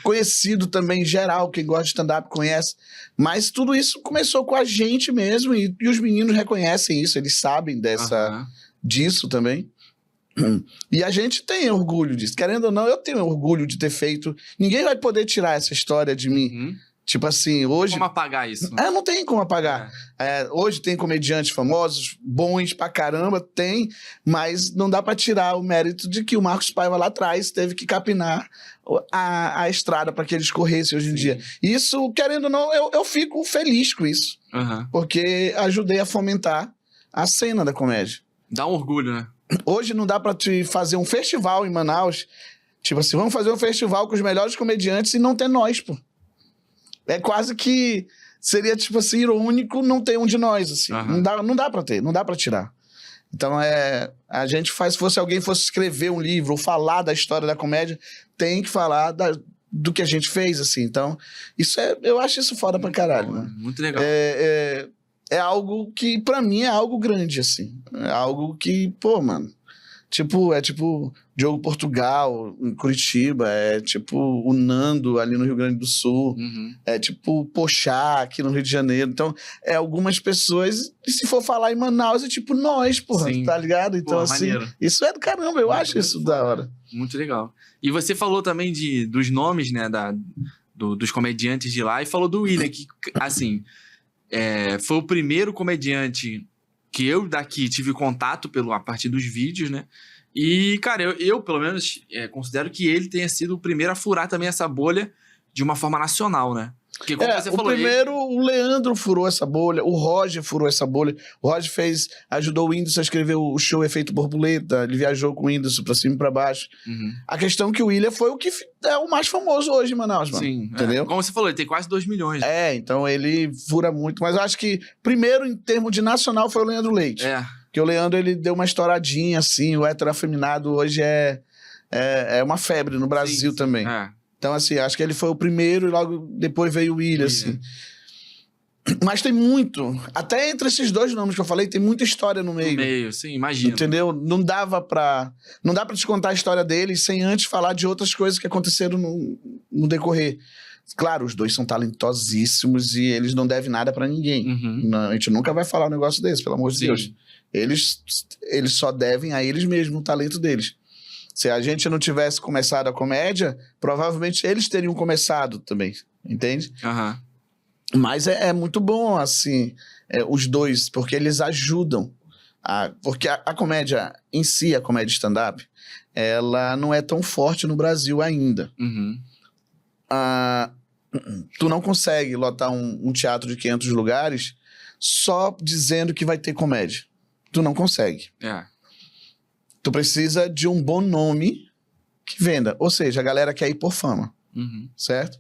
Conhecido também, em geral, quem gosta de stand-up conhece. Mas tudo isso começou com a gente mesmo, e os meninos reconhecem isso, eles sabem disso também. E a gente tem orgulho disso. Querendo ou não, eu tenho orgulho de ter feito. Ninguém vai poder tirar essa história de mim. Tipo assim, hoje... Como apagar isso? Não tem como apagar. Hoje tem comediantes famosos, bons pra caramba, tem, mas não dá pra tirar o mérito de que o Marcos Paiva lá atrás teve que capinar a estrada pra que eles corressem hoje em dia. Isso, querendo ou não, eu fico feliz com isso. Porque ajudei a fomentar a cena da comédia. Dá um orgulho, né? Hoje não dá pra te fazer um festival em Manaus, tipo assim, vamos fazer um festival com os melhores comediantes e não ter nós, pô. É quase que seria, tipo assim, irônico não ter um de nós, assim. Não dá pra ter, não dá pra tirar. Então, a gente faz, se alguém fosse escrever um livro ou falar da história da comédia, tem que falar do que a gente fez, assim. Então, eu acho isso foda pra caralho, mano. Muito legal. É algo que, pra mim, é algo grande, assim. É algo que, pô, mano... Tipo Diogo Portugal, em Curitiba, é tipo o Nando ali no Rio Grande do Sul, é tipo Pochá aqui no Rio de Janeiro. Então, algumas pessoas, e se for falar em Manaus, é tipo nós, porra, tá ligado? Então, porra, assim, maneiro. Isso é do caramba, eu acho isso da hora. Muito legal. E você falou também dos nomes, né, dos comediantes de lá, e falou do William, que, assim, foi o primeiro comediante que eu daqui tive contato a partir dos vídeos, né? E, cara, eu pelo menos, considero que ele tenha sido o primeiro a furar também essa bolha de uma forma nacional, né? Porque, como você falou... Primeiro, o Leandro furou essa bolha, o Roger furou essa bolha. O Roger ajudou o Whindersson a escrever o show Efeito Borboleta, ele viajou com o Whindersson pra cima e pra baixo. A questão é que o William foi o que é o mais famoso hoje em Manaus, mano. Sim, entendeu? Como você falou, ele tem quase 2 milhões. Então ele fura muito. Mas eu acho que, primeiro, em termos de nacional, foi o Leandro Leite. Porque o Leandro, ele deu uma estouradinha, assim, o hétero afeminado hoje é uma febre no Brasil também. Então, assim, acho que ele foi o primeiro e logo depois veio o William, assim. Mas tem muito. Até entre esses dois nomes que eu falei, tem muita história no meio. No meio, sim, imagina. Entendeu? Não dá pra te contar a história deles sem antes falar de outras coisas que aconteceram no decorrer. Claro, os dois são talentosíssimos e eles não devem nada pra ninguém. Não, a gente nunca vai falar um negócio desse, pelo amor de Deus. Eles só devem a eles mesmos o talento deles. Se a gente não tivesse começado a comédia, provavelmente eles teriam começado também, entende? Mas é muito bom, assim, os dois, porque eles ajudam. Porque a comédia em si, a comédia stand-up, ela não é tão forte no Brasil ainda. Tu não consegue lotar um teatro de 500 lugares só dizendo que vai ter comédia. Tu não consegue. Tu precisa de um bom nome que venda. Ou seja, a galera quer ir por fama. Certo?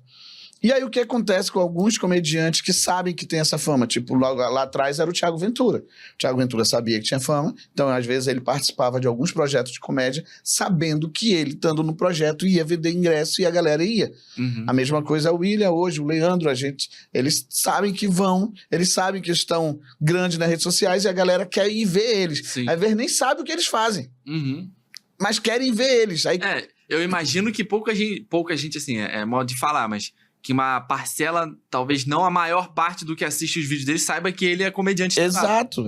E aí o que acontece com alguns comediantes que sabem que tem essa fama? Tipo, lá atrás era o Thiago Ventura. O Thiago Ventura sabia que tinha fama, então às vezes ele participava de alguns projetos de comédia sabendo que ele, estando no projeto, ia vender ingresso e a galera ia. A mesma coisa é o William hoje, o Leandro, eles sabem que vão, eles sabem que estão grandes nas redes sociais e a galera quer ir ver eles. Às vezes nem sabe o que eles fazem, mas querem ver eles. Aí... eu imagino que pouca gente, assim, é modo de falar, mas que uma parcela, talvez não a maior parte do que assiste os vídeos dele, saiba que ele é comediante. Exato.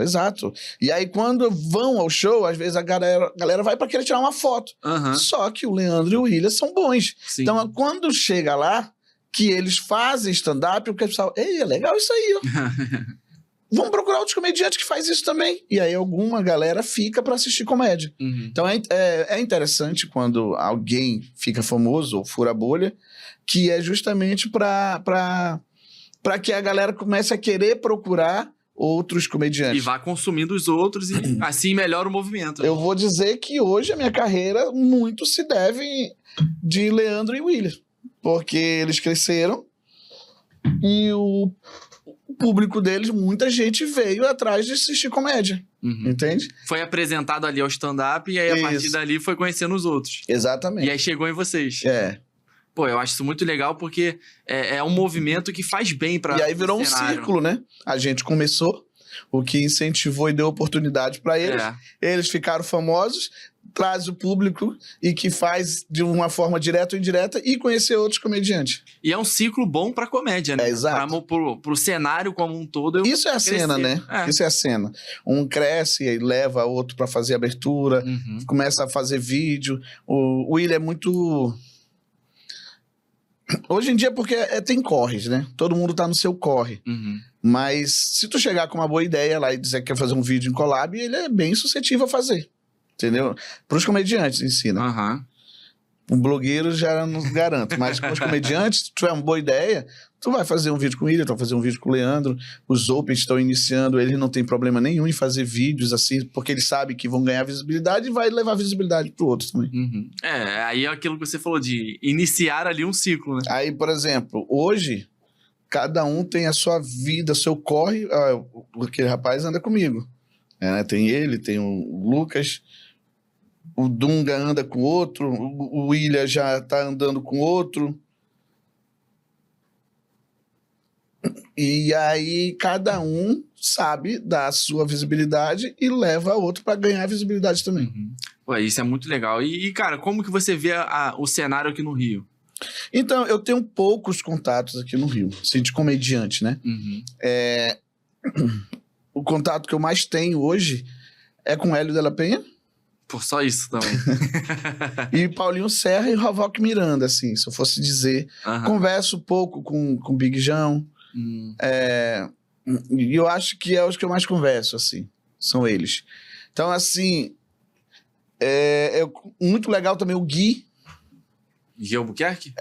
E aí, quando vão ao show, às vezes a galera vai pra querer tirar uma foto. Só que o Leandro e o William são bons. Sim. Então, quando chega lá, que eles fazem stand-up, o pessoal, ei, é legal isso aí, ó. Vamos procurar outros comediantes que fazem isso também. E aí alguma galera fica pra assistir comédia. Então é interessante quando alguém fica famoso ou fura a bolha, que é justamente pra que a galera comece a querer procurar outros comediantes. E vá consumindo os outros e assim melhora o movimento. Eu vou dizer que hoje a minha carreira muito se deve de Leandro e William. Porque eles cresceram e o público deles, muita gente veio atrás de assistir comédia, entende? Foi apresentado ali ao stand-up e aí a partir dali foi conhecendo os outros. Exatamente. E aí chegou em vocês. Pô, eu acho isso muito legal porque é um movimento que faz bem pra... E aí virou um círculo, né? A gente começou, o que incentivou e deu oportunidade pra eles. Eles ficaram famosos, traz o público e que faz de uma forma direta ou indireta e conhecer outros comediantes. E é um ciclo bom pra comédia, né? Exato. Pro cenário como um todo. Isso é a cena, né? Isso é a cena. Um cresce e leva outro pra fazer abertura, começa a fazer vídeo. O William é muito... Hoje em dia, porque tem corres, né? Todo mundo tá no seu corre. Mas se tu chegar com uma boa ideia lá e dizer que quer fazer um vídeo em collab, ele é bem suscetível a fazer. Entendeu? Pros comediantes em si, né? Um blogueiro já não garanto. Mas com os comediantes, se tu tiver uma boa ideia, tu vai fazer um vídeo com ele, tu vai fazer um vídeo com o Leandro. Os Opens estão iniciando, eles não tem problema nenhum em fazer vídeos assim, porque eles sabem que vão ganhar visibilidade e vai levar visibilidade pro outro também. Aí é aquilo que você falou de iniciar ali um ciclo, né? Aí, por exemplo, hoje, cada um tem a sua vida, seu corre. Aquele rapaz anda comigo. Tem ele, tem o Lucas, o Dunga anda com outro, o William já tá andando com outro. E aí cada um sabe da sua visibilidade e leva outro para ganhar visibilidade também. Pô, isso é muito legal. E, cara, como que você vê o cenário aqui no Rio? Então, eu tenho poucos contatos aqui no Rio, assim, de comediante, né? O contato que eu mais tenho hoje é com Hélio de la Penha. Por só isso também. E Paulinho Serra e Rovok Miranda, assim, se eu fosse dizer. Converso pouco com Big João. E eu acho que é os que eu mais converso, assim. São eles. Então, assim, é muito legal também o Gui. Gui Albuquerque?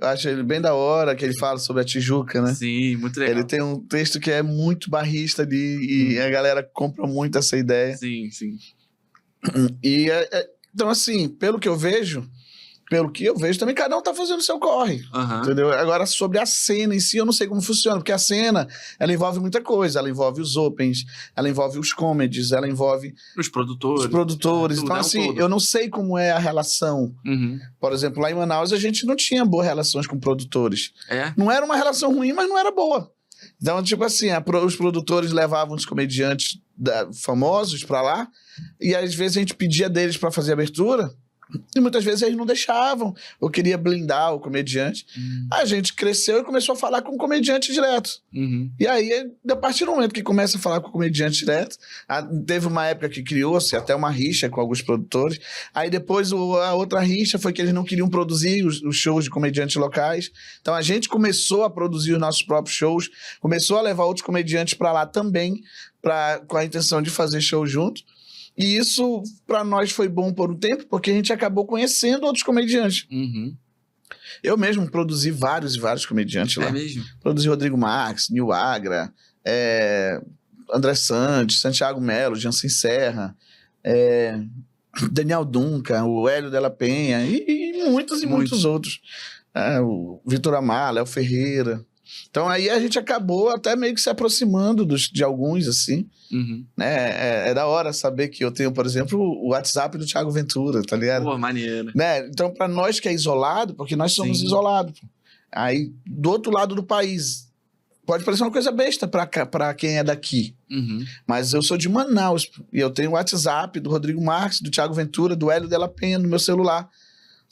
Eu acho ele bem da hora, que ele fala sobre a Tijuca, né? Sim, muito legal. Ele tem um texto que é muito barrista ali e a galera compra muito essa ideia. Sim. E, então, assim, pelo que eu vejo também, cada um tá fazendo o seu corre, entendeu? Agora, sobre a cena em si, eu não sei como funciona, porque a cena, ela envolve muita coisa, ela envolve os opens, ela envolve os comedies, ela envolve... Os produtores. Então, assim, eu não sei como é a relação. Por exemplo, lá em Manaus, a gente não tinha boas relações com produtores. Não era uma relação ruim, mas não era boa. Então, tipo assim, os produtores levavam os comediantes famosos pra lá, e às vezes a gente pedia deles pra fazer abertura, e muitas vezes eles não deixavam, ou queria blindar o comediante. A gente cresceu e começou a falar com o comediante direto. E aí, a partir do momento que começa a falar com o comediante direto, teve uma época que criou-se até uma rixa com alguns produtores. Aí depois a outra rixa foi que eles não queriam produzir os shows de comediantes locais. Então a gente começou a produzir os nossos próprios shows, começou a levar outros comediantes para lá também, com a intenção de fazer show junto. E isso, para nós, foi bom por um tempo, porque a gente acabou conhecendo outros comediantes. Eu mesmo produzi vários e vários comediantes lá. É mesmo? Produzi Rodrigo Marques, Nil Agra, André Santos, Santiago Melo, Jansen Serra, Daniel Dunca, o Hélio de la Penha e muitos outros. O Vitor Amar, Léo Ferreira. Então aí a gente acabou até meio que se aproximando de alguns, assim. Né? É da hora saber que eu tenho, por exemplo, o WhatsApp do Thiago Ventura, tá ligado? Pô, maneiro. Né? Então, pra nós que é isolado, porque nós somos isolados. Aí, do outro lado do país, pode parecer uma coisa besta pra quem é daqui. Mas eu sou de Manaus, e eu tenho o WhatsApp do Rodrigo Marques, do Thiago Ventura, do Hélio de la Penha no meu celular.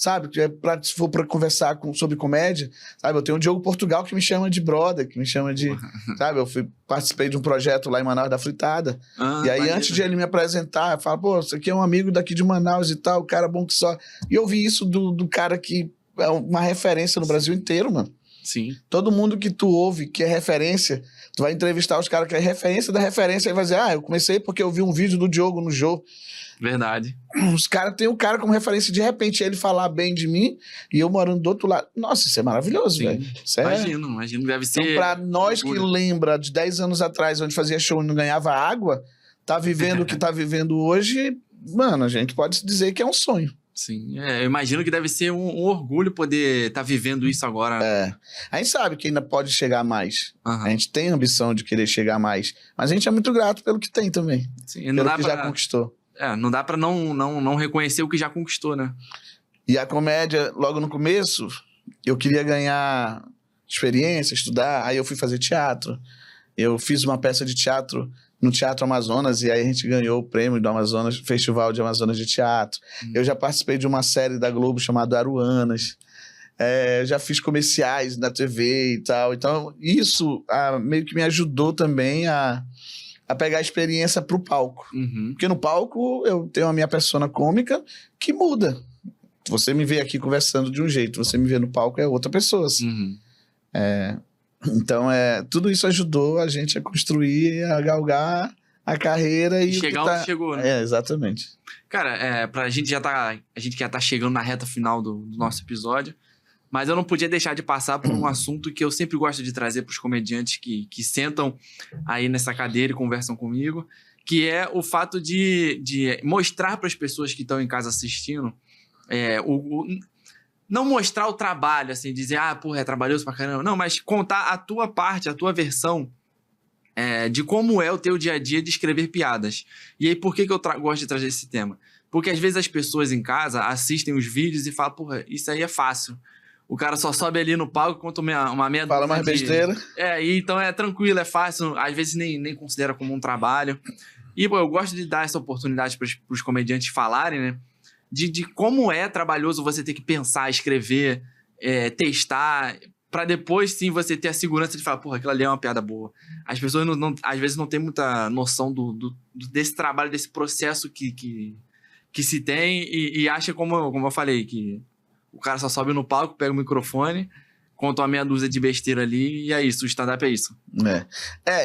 sabe? Se for pra conversar sobre comédia, sabe? Eu tenho o Diogo Portugal que me chama de brother, que me chama de... Sabe? Eu participei de um projeto lá em Manaus da Fritada. E aí, antes de ele me apresentar, eu falo, pô, isso aqui é um amigo daqui de Manaus e tal, cara bom que só... E eu vi isso do cara que é uma referência no Brasil inteiro, mano. Sim. Todo mundo que tu ouve, que é referência, tu vai entrevistar os caras que é referência da referência e vai dizer, eu comecei porque eu vi um vídeo do Diogo no Jô. Verdade. Os caras têm o cara como referência, de repente ele falar bem de mim e eu morando do outro lado. Nossa, isso é maravilhoso, velho. Imagino, deve ser... Então, pra nós que lembra de 10 anos atrás, onde fazia show e não ganhava água, tá vivendo o que tá vivendo hoje, mano, a gente pode dizer que é um sonho. Sim, eu imagino que deve ser um orgulho poder estar vivendo isso agora. A gente sabe que ainda pode chegar mais. A gente tem a ambição de querer chegar mais. Mas a gente é muito grato pelo que tem também. Sim, pelo que já conquistou. Não dá pra não reconhecer o que já conquistou, né? E a comédia, logo no começo, eu queria ganhar experiência, estudar. Aí eu fui fazer teatro. Eu fiz uma peça de teatro no Teatro Amazonas, e aí a gente ganhou o prêmio do Amazonas, Festival de Amazonas de Teatro. Eu já participei de uma série da Globo chamada Aruanas. Eu já fiz comerciais na TV e tal. Então, isso meio que me ajudou também a pegar a experiência pro palco. Porque no palco eu tenho a minha persona cômica que muda. Você me vê aqui conversando de um jeito, você me vê no palco é outra pessoa. Assim. Então, tudo isso ajudou a gente a construir, a galgar a carreira e chegar onde chegou, né? Exatamente. Cara, a gente já tá chegando na reta final do nosso episódio, mas eu não podia deixar de passar por um assunto que eu sempre gosto de trazer para os comediantes que sentam aí nessa cadeira e conversam comigo, que é o fato de mostrar para as pessoas que estão em casa assistindo não mostrar o trabalho, assim, dizer, porra, é trabalhoso pra caramba. Não, mas contar a tua parte, a tua versão de como é o teu dia a dia de escrever piadas. E aí, por que eu gosto de trazer esse tema? Porque às vezes as pessoas em casa assistem os vídeos e falam, porra, isso aí é fácil. O cara só sobe ali no palco e conta uma meia fala mais besteira. E então é tranquilo, é fácil. Às vezes nem considera como um trabalho. E, pô, eu gosto de dar essa oportunidade pros comediantes falarem, né? De como é trabalhoso você ter que pensar, escrever, testar, pra depois sim você ter a segurança de falar, porra, aquilo ali é uma piada boa. As pessoas às vezes não têm muita noção desse trabalho, desse processo que se tem e acha, como eu falei, que o cara só sobe no palco, pega o microfone, conta uma meia dúzia de besteira ali e é isso, o stand-up é isso.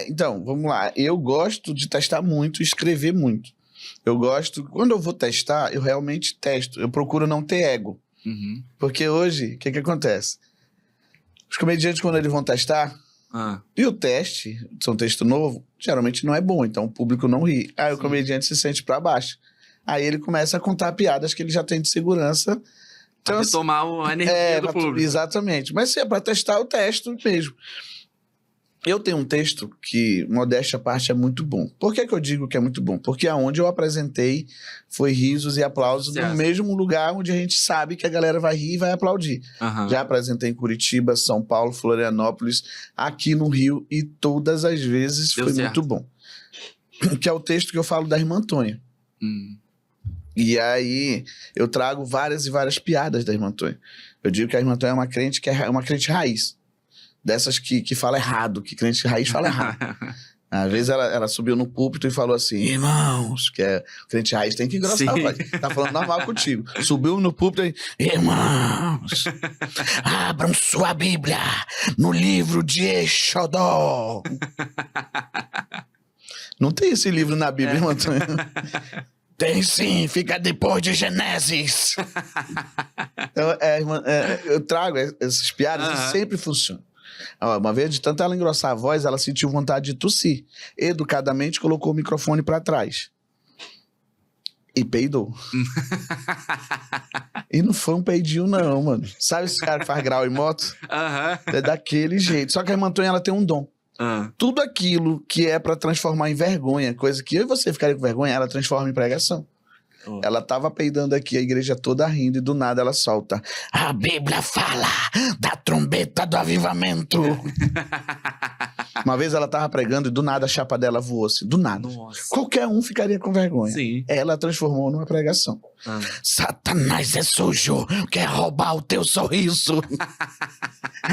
Então, vamos lá. Eu gosto de testar muito e escrever muito. Eu gosto... Quando eu vou testar, eu realmente testo. Eu procuro não ter ego. Porque hoje, o que acontece? Os comediantes, quando eles vão testar, e o teste, se é um texto novo, geralmente não é bom. Então, o público não ri. Aí o comediante se sente pra baixo. Aí ele começa a contar piadas que ele já tem de segurança. Então, pra tomar a energia do público. Exatamente. Mas se é pra testar, eu testo mesmo. Eu tenho um texto que, modéstia à parte, é muito bom. Por que eu digo que é muito bom? Porque aonde eu apresentei foi risos e aplausos no mesmo lugar onde a gente sabe que a galera vai rir e vai aplaudir. Já apresentei em Curitiba, São Paulo, Florianópolis, aqui no Rio, e todas as vezes foi muito bom. Que é o texto que eu falo da Irmã Antônia. E aí eu trago várias e várias piadas da Irmã Antônia. Eu digo que a Irmã Antônia é uma crente que é uma crente raiz. Dessas que fala errado, que crente raiz fala errado. Às vezes ela subiu no púlpito e falou assim, irmãos, que crente raiz tem que engrossar a voz. Tá falando normal contigo. Subiu no púlpito e, irmãos, abram sua Bíblia no livro de Exodó. Não tem esse livro na Bíblia, irmão Antônio. Tem sim, fica depois de Gênesis. Então, eu trago essas piadas e sempre funciona. Uma vez, de tanto ela engrossar a voz, ela sentiu vontade de tossir. Educadamente, colocou o microfone pra trás. E peidou. E não foi um peidinho, não, mano. Sabe esse cara que faz grau em moto? É daquele jeito. Só que a Irmã Antônia, ela tem um dom. Tudo aquilo que é pra transformar em vergonha, coisa que eu e você ficaria com vergonha, ela transforma em pregação. Ela tava peidando aqui, a igreja toda rindo, e do nada ela solta: a Bíblia fala da trombeta do avivamento. Uma vez ela tava pregando e do nada a chapa dela voou assim, do nada. Nossa. Qualquer um ficaria com vergonha. Sim. Ela transformou numa pregação. Satanás é sujo, quer roubar o teu sorriso.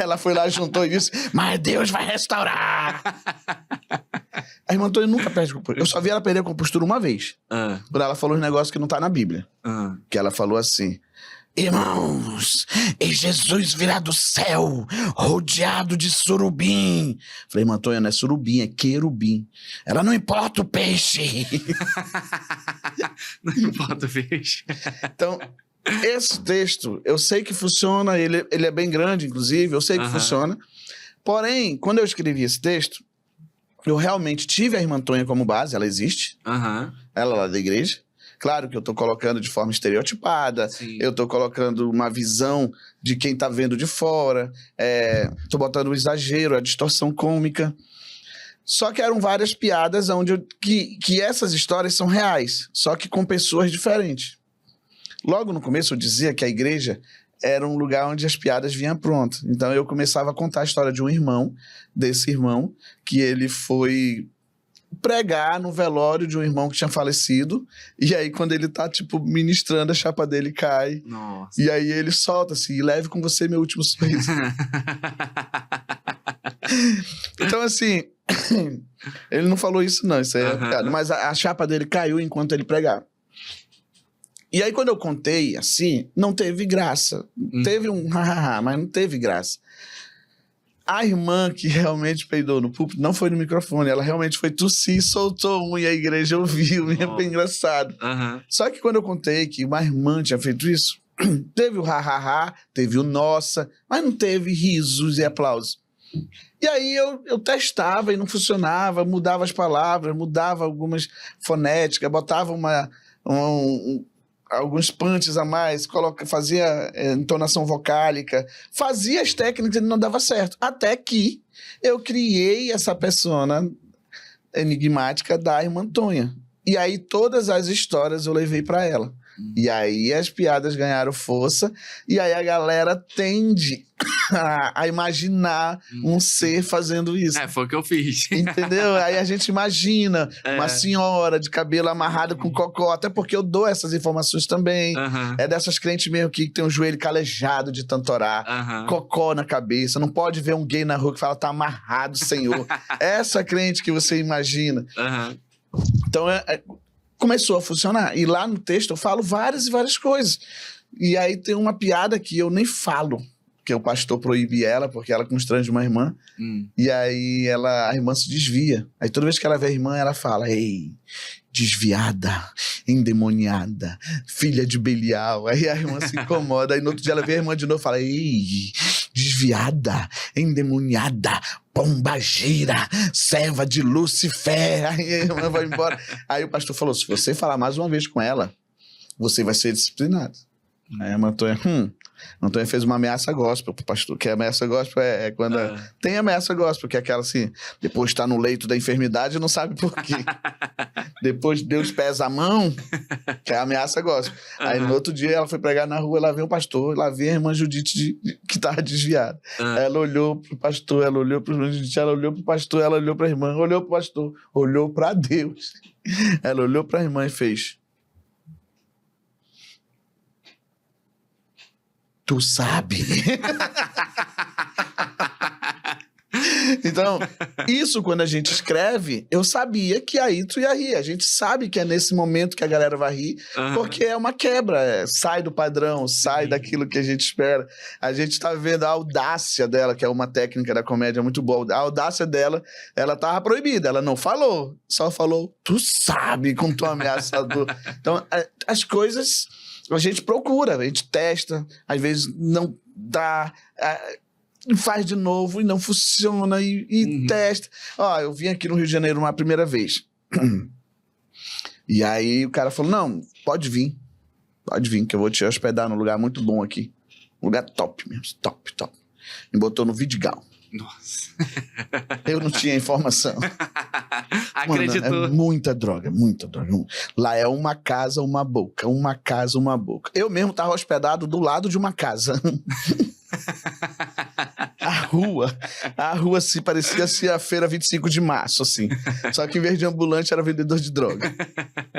Ela foi lá, juntou e disse: mas Deus vai restaurar. A irmã Antônia nunca perde compostura. Eu só vi ela perder a compostura uma vez. Quando ela falou um negócio que não tá na Bíblia. Que ela falou assim: irmãos, e Jesus virá do céu, rodeado de surubim. Falei: irmã Antônia, não é surubim, é querubim. Ela: não importa o peixe. Não importa o peixe. Então, esse texto, eu sei que funciona, ele é bem grande, inclusive, eu sei que funciona. Porém, quando eu escrevi esse texto, eu realmente tive a irmã Antônia como base, ela existe. Ela lá da igreja. Claro que eu tô colocando de forma estereotipada, eu tô colocando uma visão de quem tá vendo de fora, tô botando o exagero, a distorção cômica. Só que eram várias piadas que essas histórias são reais, só que com pessoas diferentes. Logo no começo eu dizia que a igreja era um lugar onde as piadas vinham prontas. Então eu começava a contar a história de um irmão, desse irmão, que ele foi pregar no velório de um irmão que tinha falecido, e aí quando ele tá, tipo, ministrando, a chapa dele cai. Nossa. E aí ele solta assim: leve com você meu último sorriso. Então, assim, ele não falou isso não, isso aí é piada, mas a chapa dele caiu enquanto ele pregava. E aí quando eu contei, assim, não teve graça. Teve um hahaha, mas não teve graça. A irmã que realmente peidou no púlpito não foi no microfone, ela realmente foi tossir, soltou um e a igreja ouviu, e é bem engraçado. Só que quando eu contei que uma irmã tinha feito isso, teve o hahaha, teve o nossa, mas não teve risos e aplausos. E aí eu testava e não funcionava, mudava as palavras, mudava algumas fonéticas, botava alguns punches a mais, fazia entonação vocálica, fazia as técnicas e não dava certo. Até que eu criei essa persona enigmática da irmã Antônia. E aí todas as histórias eu levei para ela. E aí as piadas ganharam força, e aí a galera tende a imaginar um ser fazendo isso. Foi o que eu fiz. Entendeu? Aí a gente imagina uma senhora de cabelo amarrado com cocó, até porque eu dou essas informações também. É dessas crentes mesmo que tem o joelho calejado de tanto orar, cocó na cabeça, não pode ver um gay na rua que fala: tá amarrado, Senhor. Essa crente que você imagina. Então, começou a funcionar. E lá no texto eu falo várias e várias coisas. E aí tem uma piada que eu nem falo, que o pastor proíbe ela, porque ela constrange uma irmã. E aí a irmã se desvia. Aí toda vez que ela vê a irmã, ela fala: ei, desviada, endemoniada, filha de Belial. Aí a irmã se incomoda. Aí no outro dia ela vê a irmã de novo e fala: ei, desviada, endemoniada, pombagira, serva de Lucifer. Aí a irmã vai embora. Aí o pastor falou: se você falar mais uma vez com ela, você vai ser disciplinado. Aí a Antônia, Antônia fez uma ameaça gospel pro pastor, que a ameaça gospel é quando tem ameaça gospel, que é aquela assim: depois tá no leito da enfermidade e não sabe por quê. Depois Deus pesa a mão, que é a ameaça gospel. Aí no outro dia ela foi pregar na rua, lá veio o pastor, lá veio a irmã Judite que tava desviada. Ela olhou pro pastor, ela olhou pro irmã Judite, ela olhou pro pastor, ela olhou pra irmã, olhou pro pastor, olhou pra Deus. Ela olhou pra irmã e fez: tu sabe? Então, isso quando a gente escreve, eu sabia que aí tu ia rir. A gente sabe que é nesse momento que a galera vai rir, porque é uma quebra, sai do padrão, sai daquilo que a gente espera. A gente tá vendo a audácia dela, que é uma técnica da comédia muito boa. A audácia dela, ela tava proibida, ela não falou, só falou: tu sabe, com tom ameaçador. Então, as coisas a gente procura, a gente testa, às vezes não dá, faz de novo e não funciona, e testa. Eu vim aqui no Rio de Janeiro uma primeira vez. E aí o cara falou: não, pode vir, que eu vou te hospedar num lugar muito bom aqui. Um lugar top mesmo, top. Me botou no Vidigal. Nossa. Eu não tinha informação. Acreditou. Mano, é muita droga, muita droga. Lá é uma casa, uma boca. Uma casa, uma boca. Eu mesmo tava hospedado do lado de uma casa. A rua, assim, parecia assim, a feira 25 de março, assim. Só que em vez de ambulante, era vendedor de droga.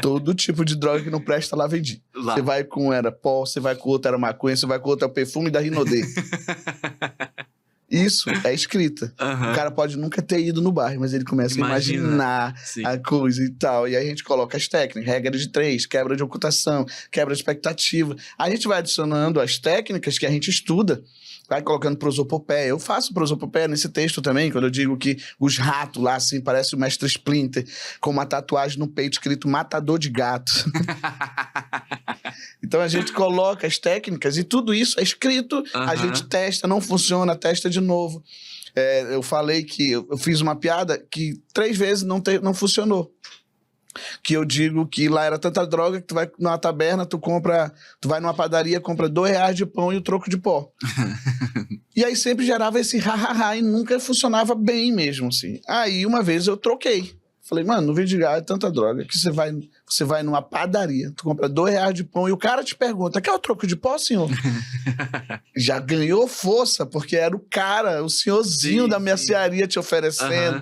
Todo tipo de droga que não presta, lá vendi. Você vai com era pó, você vai com outro era maconha, você vai com outro é o perfume da Rinodê. Isso é escrita. O cara pode nunca ter ido no bairro, mas ele começa a imaginar a coisa e tal. E aí a gente coloca as técnicas, regra de 3, quebra de ocultação, quebra de expectativa. A gente vai adicionando as técnicas que a gente estuda, vai colocando prosopopeia. Eu faço prosopopeia nesse texto também, quando eu digo que os ratos lá, assim, parece o mestre Splinter, com uma tatuagem no peito escrito matador de gato. Então a gente coloca as técnicas e tudo isso é escrito, a gente testa, não funciona, testa de novo. Eu falei que eu fiz uma piada que 3 vezes não funcionou. Que eu digo que lá era tanta droga que tu vai numa taberna, tu vai numa padaria, compra R$2 de pão e o troco de pó. E aí sempre gerava esse ha-ha-ha e nunca funcionava bem mesmo, assim. Aí uma vez eu troquei. Falei, mano, no Vidigal é tanta droga que você vai numa padaria, tu compra R$2 de pão e o cara te pergunta, quer o troco de pó, senhor? Já ganhou força, porque era o cara, o senhorzinho da mercearia te oferecendo.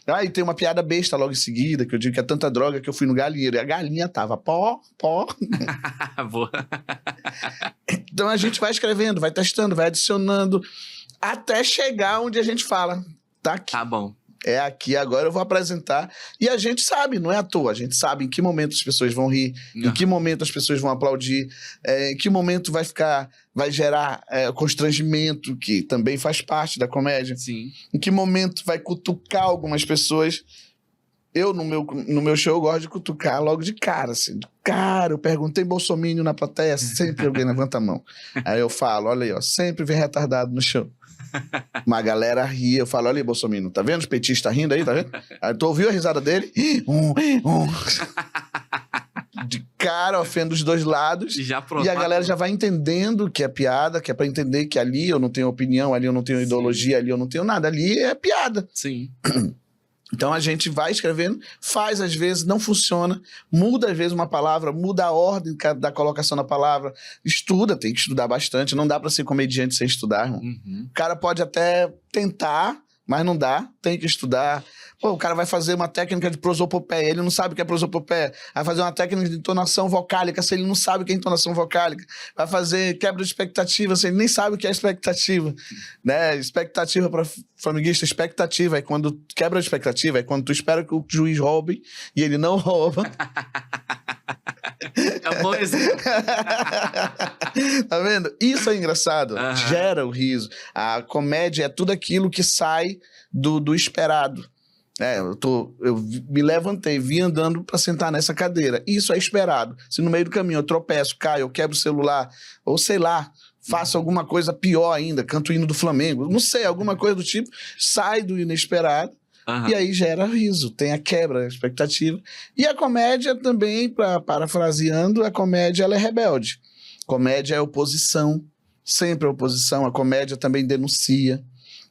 Aí tem uma piada besta logo em seguida, que eu digo que é tanta droga que eu fui no galinheiro e a galinha tava pó. Boa. Então a gente vai escrevendo, vai testando, vai adicionando, até chegar onde a gente fala, tá aqui. Tá bom. É aqui, agora eu vou apresentar. E a gente sabe, não é à toa. A gente sabe em que momento as pessoas vão rir, em que momento as pessoas vão aplaudir, em que momento vai gerar constrangimento, que também faz parte da comédia. Sim. Em que momento vai cutucar algumas pessoas. Eu, no meu show, eu gosto de cutucar logo de cara, assim. Cara, eu perguntei bolsominion na plateia, sempre alguém levanta a mão. Aí eu falo, olha aí, ó, sempre vem retardado no show. Uma galera ria, eu falo, olha aí, bolsominion, tá vendo os petistas rindo aí, tá vendo? Aí tu ouviu a risada dele? De cara, ofendo os dois lados. E a galera já vai entendendo que é piada, que é pra entender que ali eu não tenho opinião, ali eu não tenho ideologia, ali eu não tenho nada, ali é piada. Sim. Então a gente vai escrevendo, faz às vezes, não funciona, muda às vezes uma palavra, muda a ordem da colocação da palavra, estuda, tem que estudar bastante, não dá pra ser comediante sem estudar, irmão. O cara pode até tentar, mas não dá, tem que estudar. Pô, o cara vai fazer uma técnica de prosopopeia, ele não sabe o que é prosopopeia. Vai fazer uma técnica de entonação vocálica, se ele não sabe o que é entonação vocálica. Vai fazer quebra de expectativa, se ele nem sabe o que é expectativa. Né? Expectativa para flamenguista, expectativa é quando quebra de expectativa, é quando tu espera que o juiz roube e ele não rouba. É um bom exemplo. Tá vendo? Isso é engraçado. Gera o riso. A comédia é tudo aquilo que sai do esperado. Eu me levantei, vim andando pra sentar nessa cadeira. Isso é esperado. Se no meio do caminho eu tropeço, caio, eu quebro o celular, ou sei lá, faço alguma coisa pior ainda, canto o hino do Flamengo, não sei, alguma coisa do tipo, sai do inesperado. E aí gera riso, tem a quebra, a expectativa. E a comédia também, parafraseando, a comédia ela é rebelde. Comédia é oposição, sempre é oposição. A comédia também denuncia.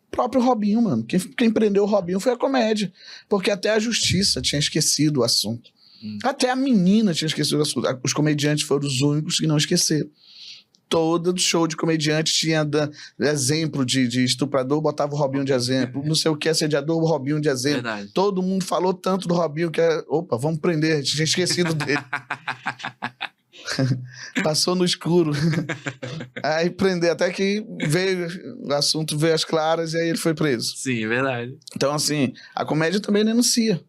O próprio Robinho, mano. Quem prendeu o Robinho foi a comédia. Porque até a justiça tinha esquecido o assunto. Até a menina tinha esquecido o assunto. Os comediantes foram os únicos que não esqueceram. Todo show de comediante tinha exemplo de estuprador, botava o Robinho de exemplo. Não sei o que, assediador, o Robinho de exemplo. Verdade. Todo mundo falou tanto do Robinho que opa, vamos prender, a gente tinha esquecido dele. Passou no escuro. Aí prender, até que o assunto veio às claras e aí ele foi preso. Sim, é verdade. Então, assim, a comédia também denuncia.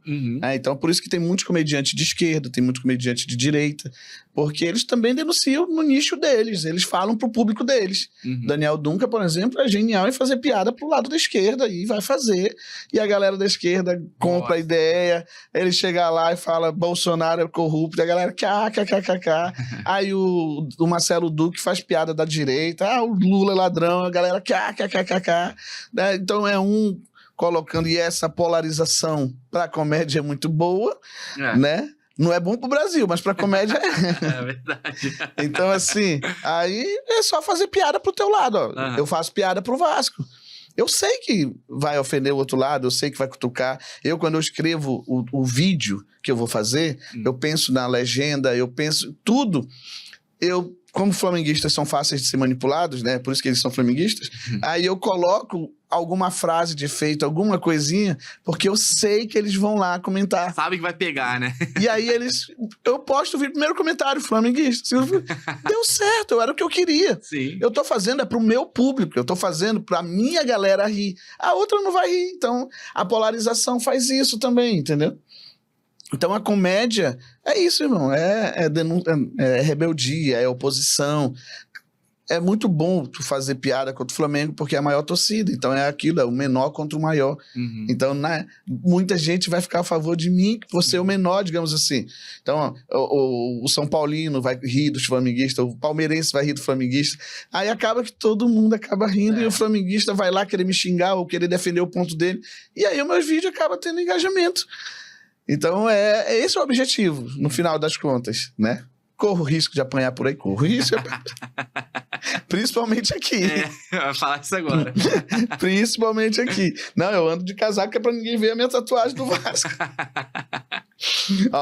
Então, por isso que tem muitos comediantes de esquerda, tem muitos comediantes de direita, porque eles também denunciam no nicho deles, eles falam pro público deles. Daniel Duncan, por exemplo, é genial em fazer piada pro lado da esquerda e vai fazer. E a galera da esquerda compra a ideia, ele chega lá e fala Bolsonaro é corrupto, e a galera kkkk. Aí o Marcelo Duque faz piada da direita, o Lula é ladrão, a galera kkkk. Então é um colocando, e essa polarização pra comédia é muito boa, né? Não é bom pro Brasil, mas pra comédia é. É verdade. Então, assim, aí é só fazer piada pro teu lado, ó. Eu faço piada pro Vasco. Eu sei que vai ofender o outro lado, eu sei que vai cutucar. Quando eu escrevo o vídeo que eu vou fazer, eu penso na legenda, eu penso tudo. Como flamenguistas são fáceis de ser manipulados, né? Por isso que eles são flamenguistas. Aí eu coloco alguma frase de efeito, alguma coisinha, porque eu sei que eles vão lá comentar. Sabe que vai pegar, né? E aí eu posto o primeiro comentário flamenguista. Deu certo, era o que eu queria. Sim. Eu tô fazendo pro meu público, eu tô fazendo pra minha galera rir. A outra não vai rir. Então, a polarização faz isso também, entendeu? Então, a comédia é isso, irmão. É rebeldia, é oposição. É muito bom tu fazer piada contra o Flamengo, porque é a maior torcida. Então, é aquilo, é o menor contra o maior. Então, muita gente vai ficar a favor de mim, por ser o menor, digamos assim. Então, o São Paulino vai rir dos flamenguistas, o palmeirense vai rir do flamenguista. Aí acaba que todo mundo acaba rindo e o flamenguista vai lá querer me xingar ou querer defender o ponto dele. E aí, o meu vídeo acaba tendo engajamento. Então, esse é o objetivo, no final das contas, né? Corro risco de apanhar por aí, corro risco. Principalmente aqui. Eu ia falar isso agora. Principalmente aqui. Não, eu ando de casaco que é pra ninguém ver a minha tatuagem do Vasco.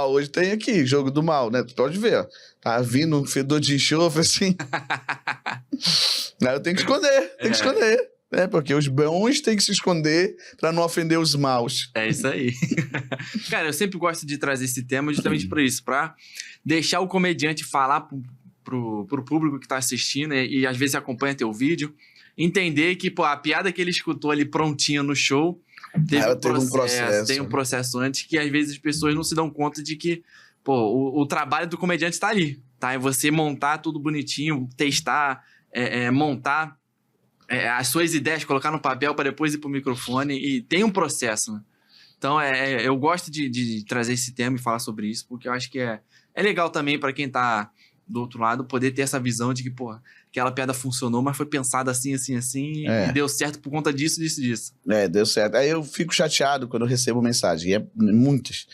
Hoje tem aqui, jogo do mal, né? Tu pode ver, ó. Tá vindo um fedor de enxofre, assim. Aí eu tenho que esconder. Porque os bons têm que se esconder pra não ofender os maus. É isso aí. Cara, eu sempre gosto de trazer esse tema justamente por isso, pra deixar o comediante falar pro público que tá assistindo e às vezes acompanha teu vídeo, entender que, a piada que ele escutou ali prontinha no show teve um processo. Tem um processo antes que às vezes as pessoas não se dão conta de que, o trabalho do comediante tá ali, tá? É você montar tudo bonitinho, testar, montar as suas ideias, colocar no papel para depois ir pro microfone, e tem um processo, né? Então, eu gosto de trazer esse tema e falar sobre isso, porque eu acho que é legal também para quem tá do outro lado poder ter essa visão de que, aquela piada funcionou, mas foi pensada assim, assim, assim, e deu certo por conta disso. Deu certo. Aí eu fico chateado quando eu recebo mensagem, e muitas.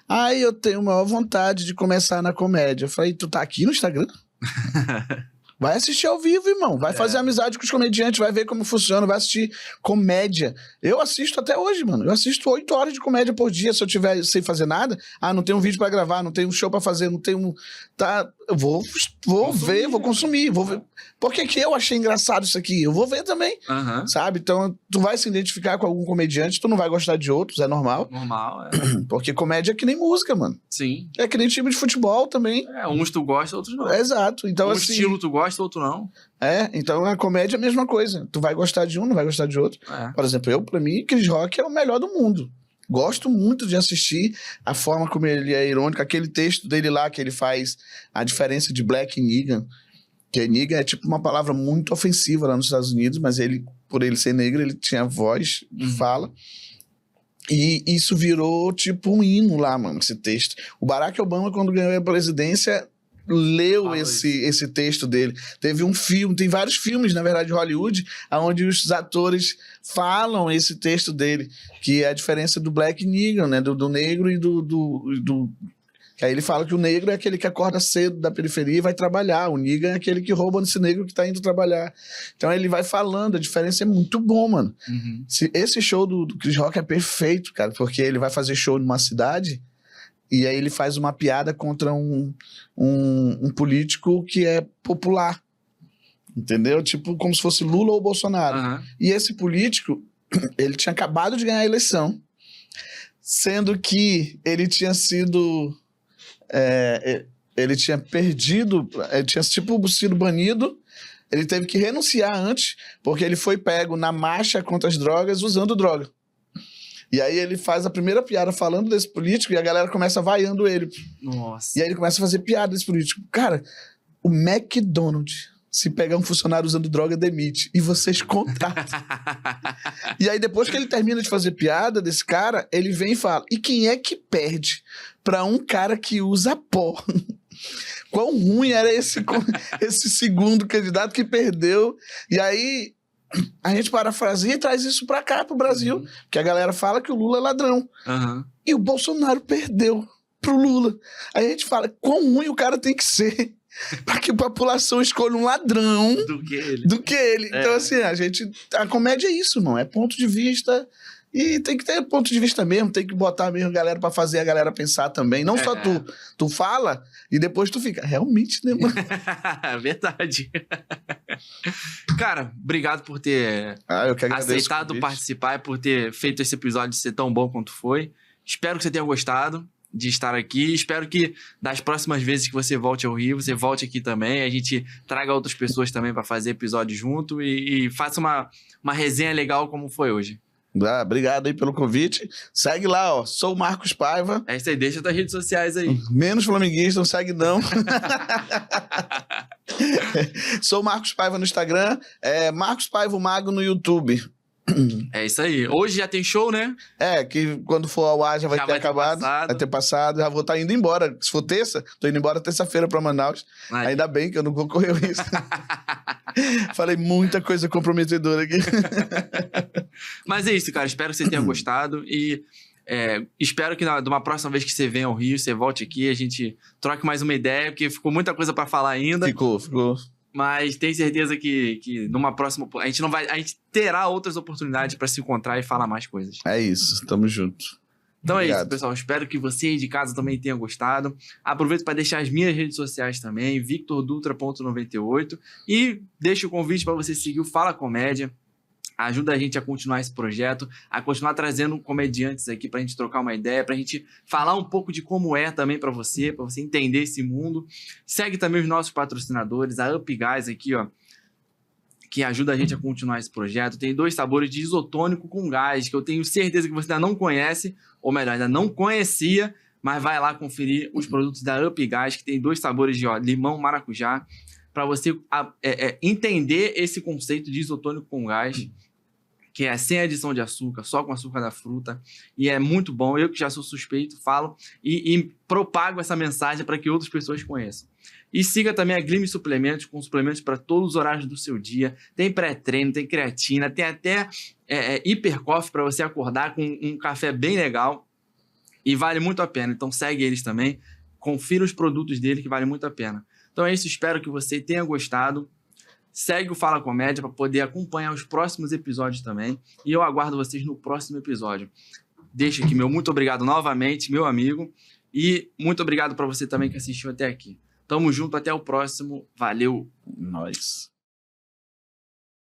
Aí eu tenho maior vontade de começar na comédia. Eu falei, tu tá aqui no Instagram? Vai assistir ao vivo, irmão. Vai fazer amizade com os comediantes, vai ver como funciona, vai assistir comédia. Eu assisto até hoje, mano. Eu assisto 8 horas de comédia por dia. Se eu tiver sem fazer nada, não tem um vídeo pra gravar, não tem um show pra fazer, não tem um... eu vou ver, vou consumir, vou ver. Por que eu achei engraçado isso aqui? Eu vou ver também, sabe? Então, tu vai se identificar com algum comediante, tu não vai gostar de outros, é normal. Normal, Porque comédia é que nem música, mano. Sim. É que nem time de futebol também. Uns tu gosta, outros não. Exato. Então, assim, estilo tu gosta, outro não. Então a comédia é a mesma coisa. Tu vai gostar de um, não vai gostar de outro. Por exemplo, pra mim, Chris Rock é o melhor do mundo. Gosto muito de assistir a forma como ele é irônico. Aquele texto dele lá que ele faz a diferença de black e nigga. Que nigga é tipo uma palavra muito ofensiva lá nos Estados Unidos, mas ele, por ele ser negro, ele tinha voz de fala. E isso virou tipo um hino lá, mano, esse texto. O Barack Obama, quando ganhou a presidência, leu esse texto dele. Teve um filme, tem vários filmes, na verdade, de Hollywood, onde os atores falam esse texto dele, que é a diferença do black nigger, né? Do negro e do... Aí ele fala que o negro é aquele que acorda cedo da periferia e vai trabalhar. O nigger é aquele que rouba nesse negro que tá indo trabalhar. Então ele vai falando, a diferença é muito bom, mano. Esse show do Chris Rock é perfeito, cara, porque ele vai fazer show numa cidade e aí ele faz uma piada contra um político que é popular. Entendeu? Tipo, como se fosse Lula ou Bolsonaro. E esse político, ele tinha acabado de ganhar a eleição, sendo que ele tinha sido... ele tinha perdido, ele tinha sido banido, ele teve que renunciar antes, porque ele foi pego na marcha contra as drogas usando droga. E aí ele faz a primeira piada falando desse político e a galera começa vaiando ele. Nossa. E aí ele começa a fazer piada desse político. Cara, o McDonald's, se pegar um funcionário usando droga, demite. E vocês contratam. E aí depois que ele termina de fazer piada desse cara, ele vem e fala, e quem é que perde pra um cara que usa pó? Quão ruim era esse segundo candidato que perdeu. E aí a gente parafraseia e traz isso pra cá, pro Brasil. Que a galera fala que o Lula é ladrão. E o Bolsonaro perdeu pro Lula. Aí a gente fala, quão ruim o cara tem que ser para que a população escolha um ladrão do que ele. Então, assim, a comédia é isso, irmão. É ponto de vista. E tem que ter ponto de vista mesmo, tem que botar mesmo a galera pra fazer a galera pensar também. Não só tu. Tu fala e depois tu fica. Realmente, né, mano? Verdade. Cara, obrigado por ter eu que agradeço aceitado participar e por ter feito esse episódio ser tão bom quanto foi. Espero que você tenha gostado de estar aqui. Espero que das próximas vezes que você volte ao Rio, você volte aqui também. A gente traga outras pessoas também pra fazer episódio junto e faça uma resenha legal como foi hoje. Obrigado aí pelo convite. Segue lá, ó. Sou o Marcos Paiva. É isso aí, deixa tuas redes sociais aí. Menos flamenguista, não segue não. Sou o Marcos Paiva no Instagram. Marcos Paiva o Mago no YouTube. É isso aí. Hoje já tem show, né? Que quando for ao ar já vai ter acabado. Vai ter passado. Já vou estar indo embora. Se for terça, tô indo embora terça-feira pra Manaus. Ainda bem que eu não concorreu isso. Falei muita coisa comprometedora aqui. Mas é isso, cara. Espero que você tenha gostado. E espero que de uma próxima vez que você venha ao Rio, você volte aqui, a gente troque mais uma ideia, porque ficou muita coisa pra falar ainda. Ficou. Mas tenho certeza que numa próxima... A gente terá outras oportunidades pra se encontrar e falar mais coisas. É isso. Tamo junto. Então é isso, pessoal. Espero que você aí de casa também tenha gostado. Aproveito para deixar as minhas redes sociais também, victordutra.98. E deixo o convite para você seguir o Fala Comédia. Ajuda a gente a continuar esse projeto, a continuar trazendo comediantes aqui pra gente trocar uma ideia, pra gente falar um pouco de como é também pra você entender esse mundo. Segue também os nossos patrocinadores, a Up Gás aqui, ó, que ajuda a gente a continuar esse projeto. Tem 2 sabores de isotônico com gás, que eu tenho certeza que você ainda não conhece, ou melhor, ainda não conhecia, mas vai lá conferir os produtos da Up Gás, que tem 2 sabores de limão e maracujá, para você entender esse conceito de isotônico com gás, que é sem adição de açúcar, só com açúcar da fruta, e é muito bom. Eu que já sou suspeito, falo e propago essa mensagem para que outras pessoas conheçam. E siga também a Glim Suplementos, com suplementos para todos os horários do seu dia. Tem pré-treino, tem creatina, tem até hiper coffee para você acordar com um café bem legal, e vale muito a pena. Então segue eles também, confira os produtos dele que vale muito a pena. Então é isso, espero que você tenha gostado. Segue o Fala Comédia para poder acompanhar os próximos episódios também. E eu aguardo vocês no próximo episódio. Deixa aqui meu muito obrigado novamente, meu amigo. E muito obrigado para você também que assistiu até aqui. Tamo junto, até o próximo. Valeu! Nós.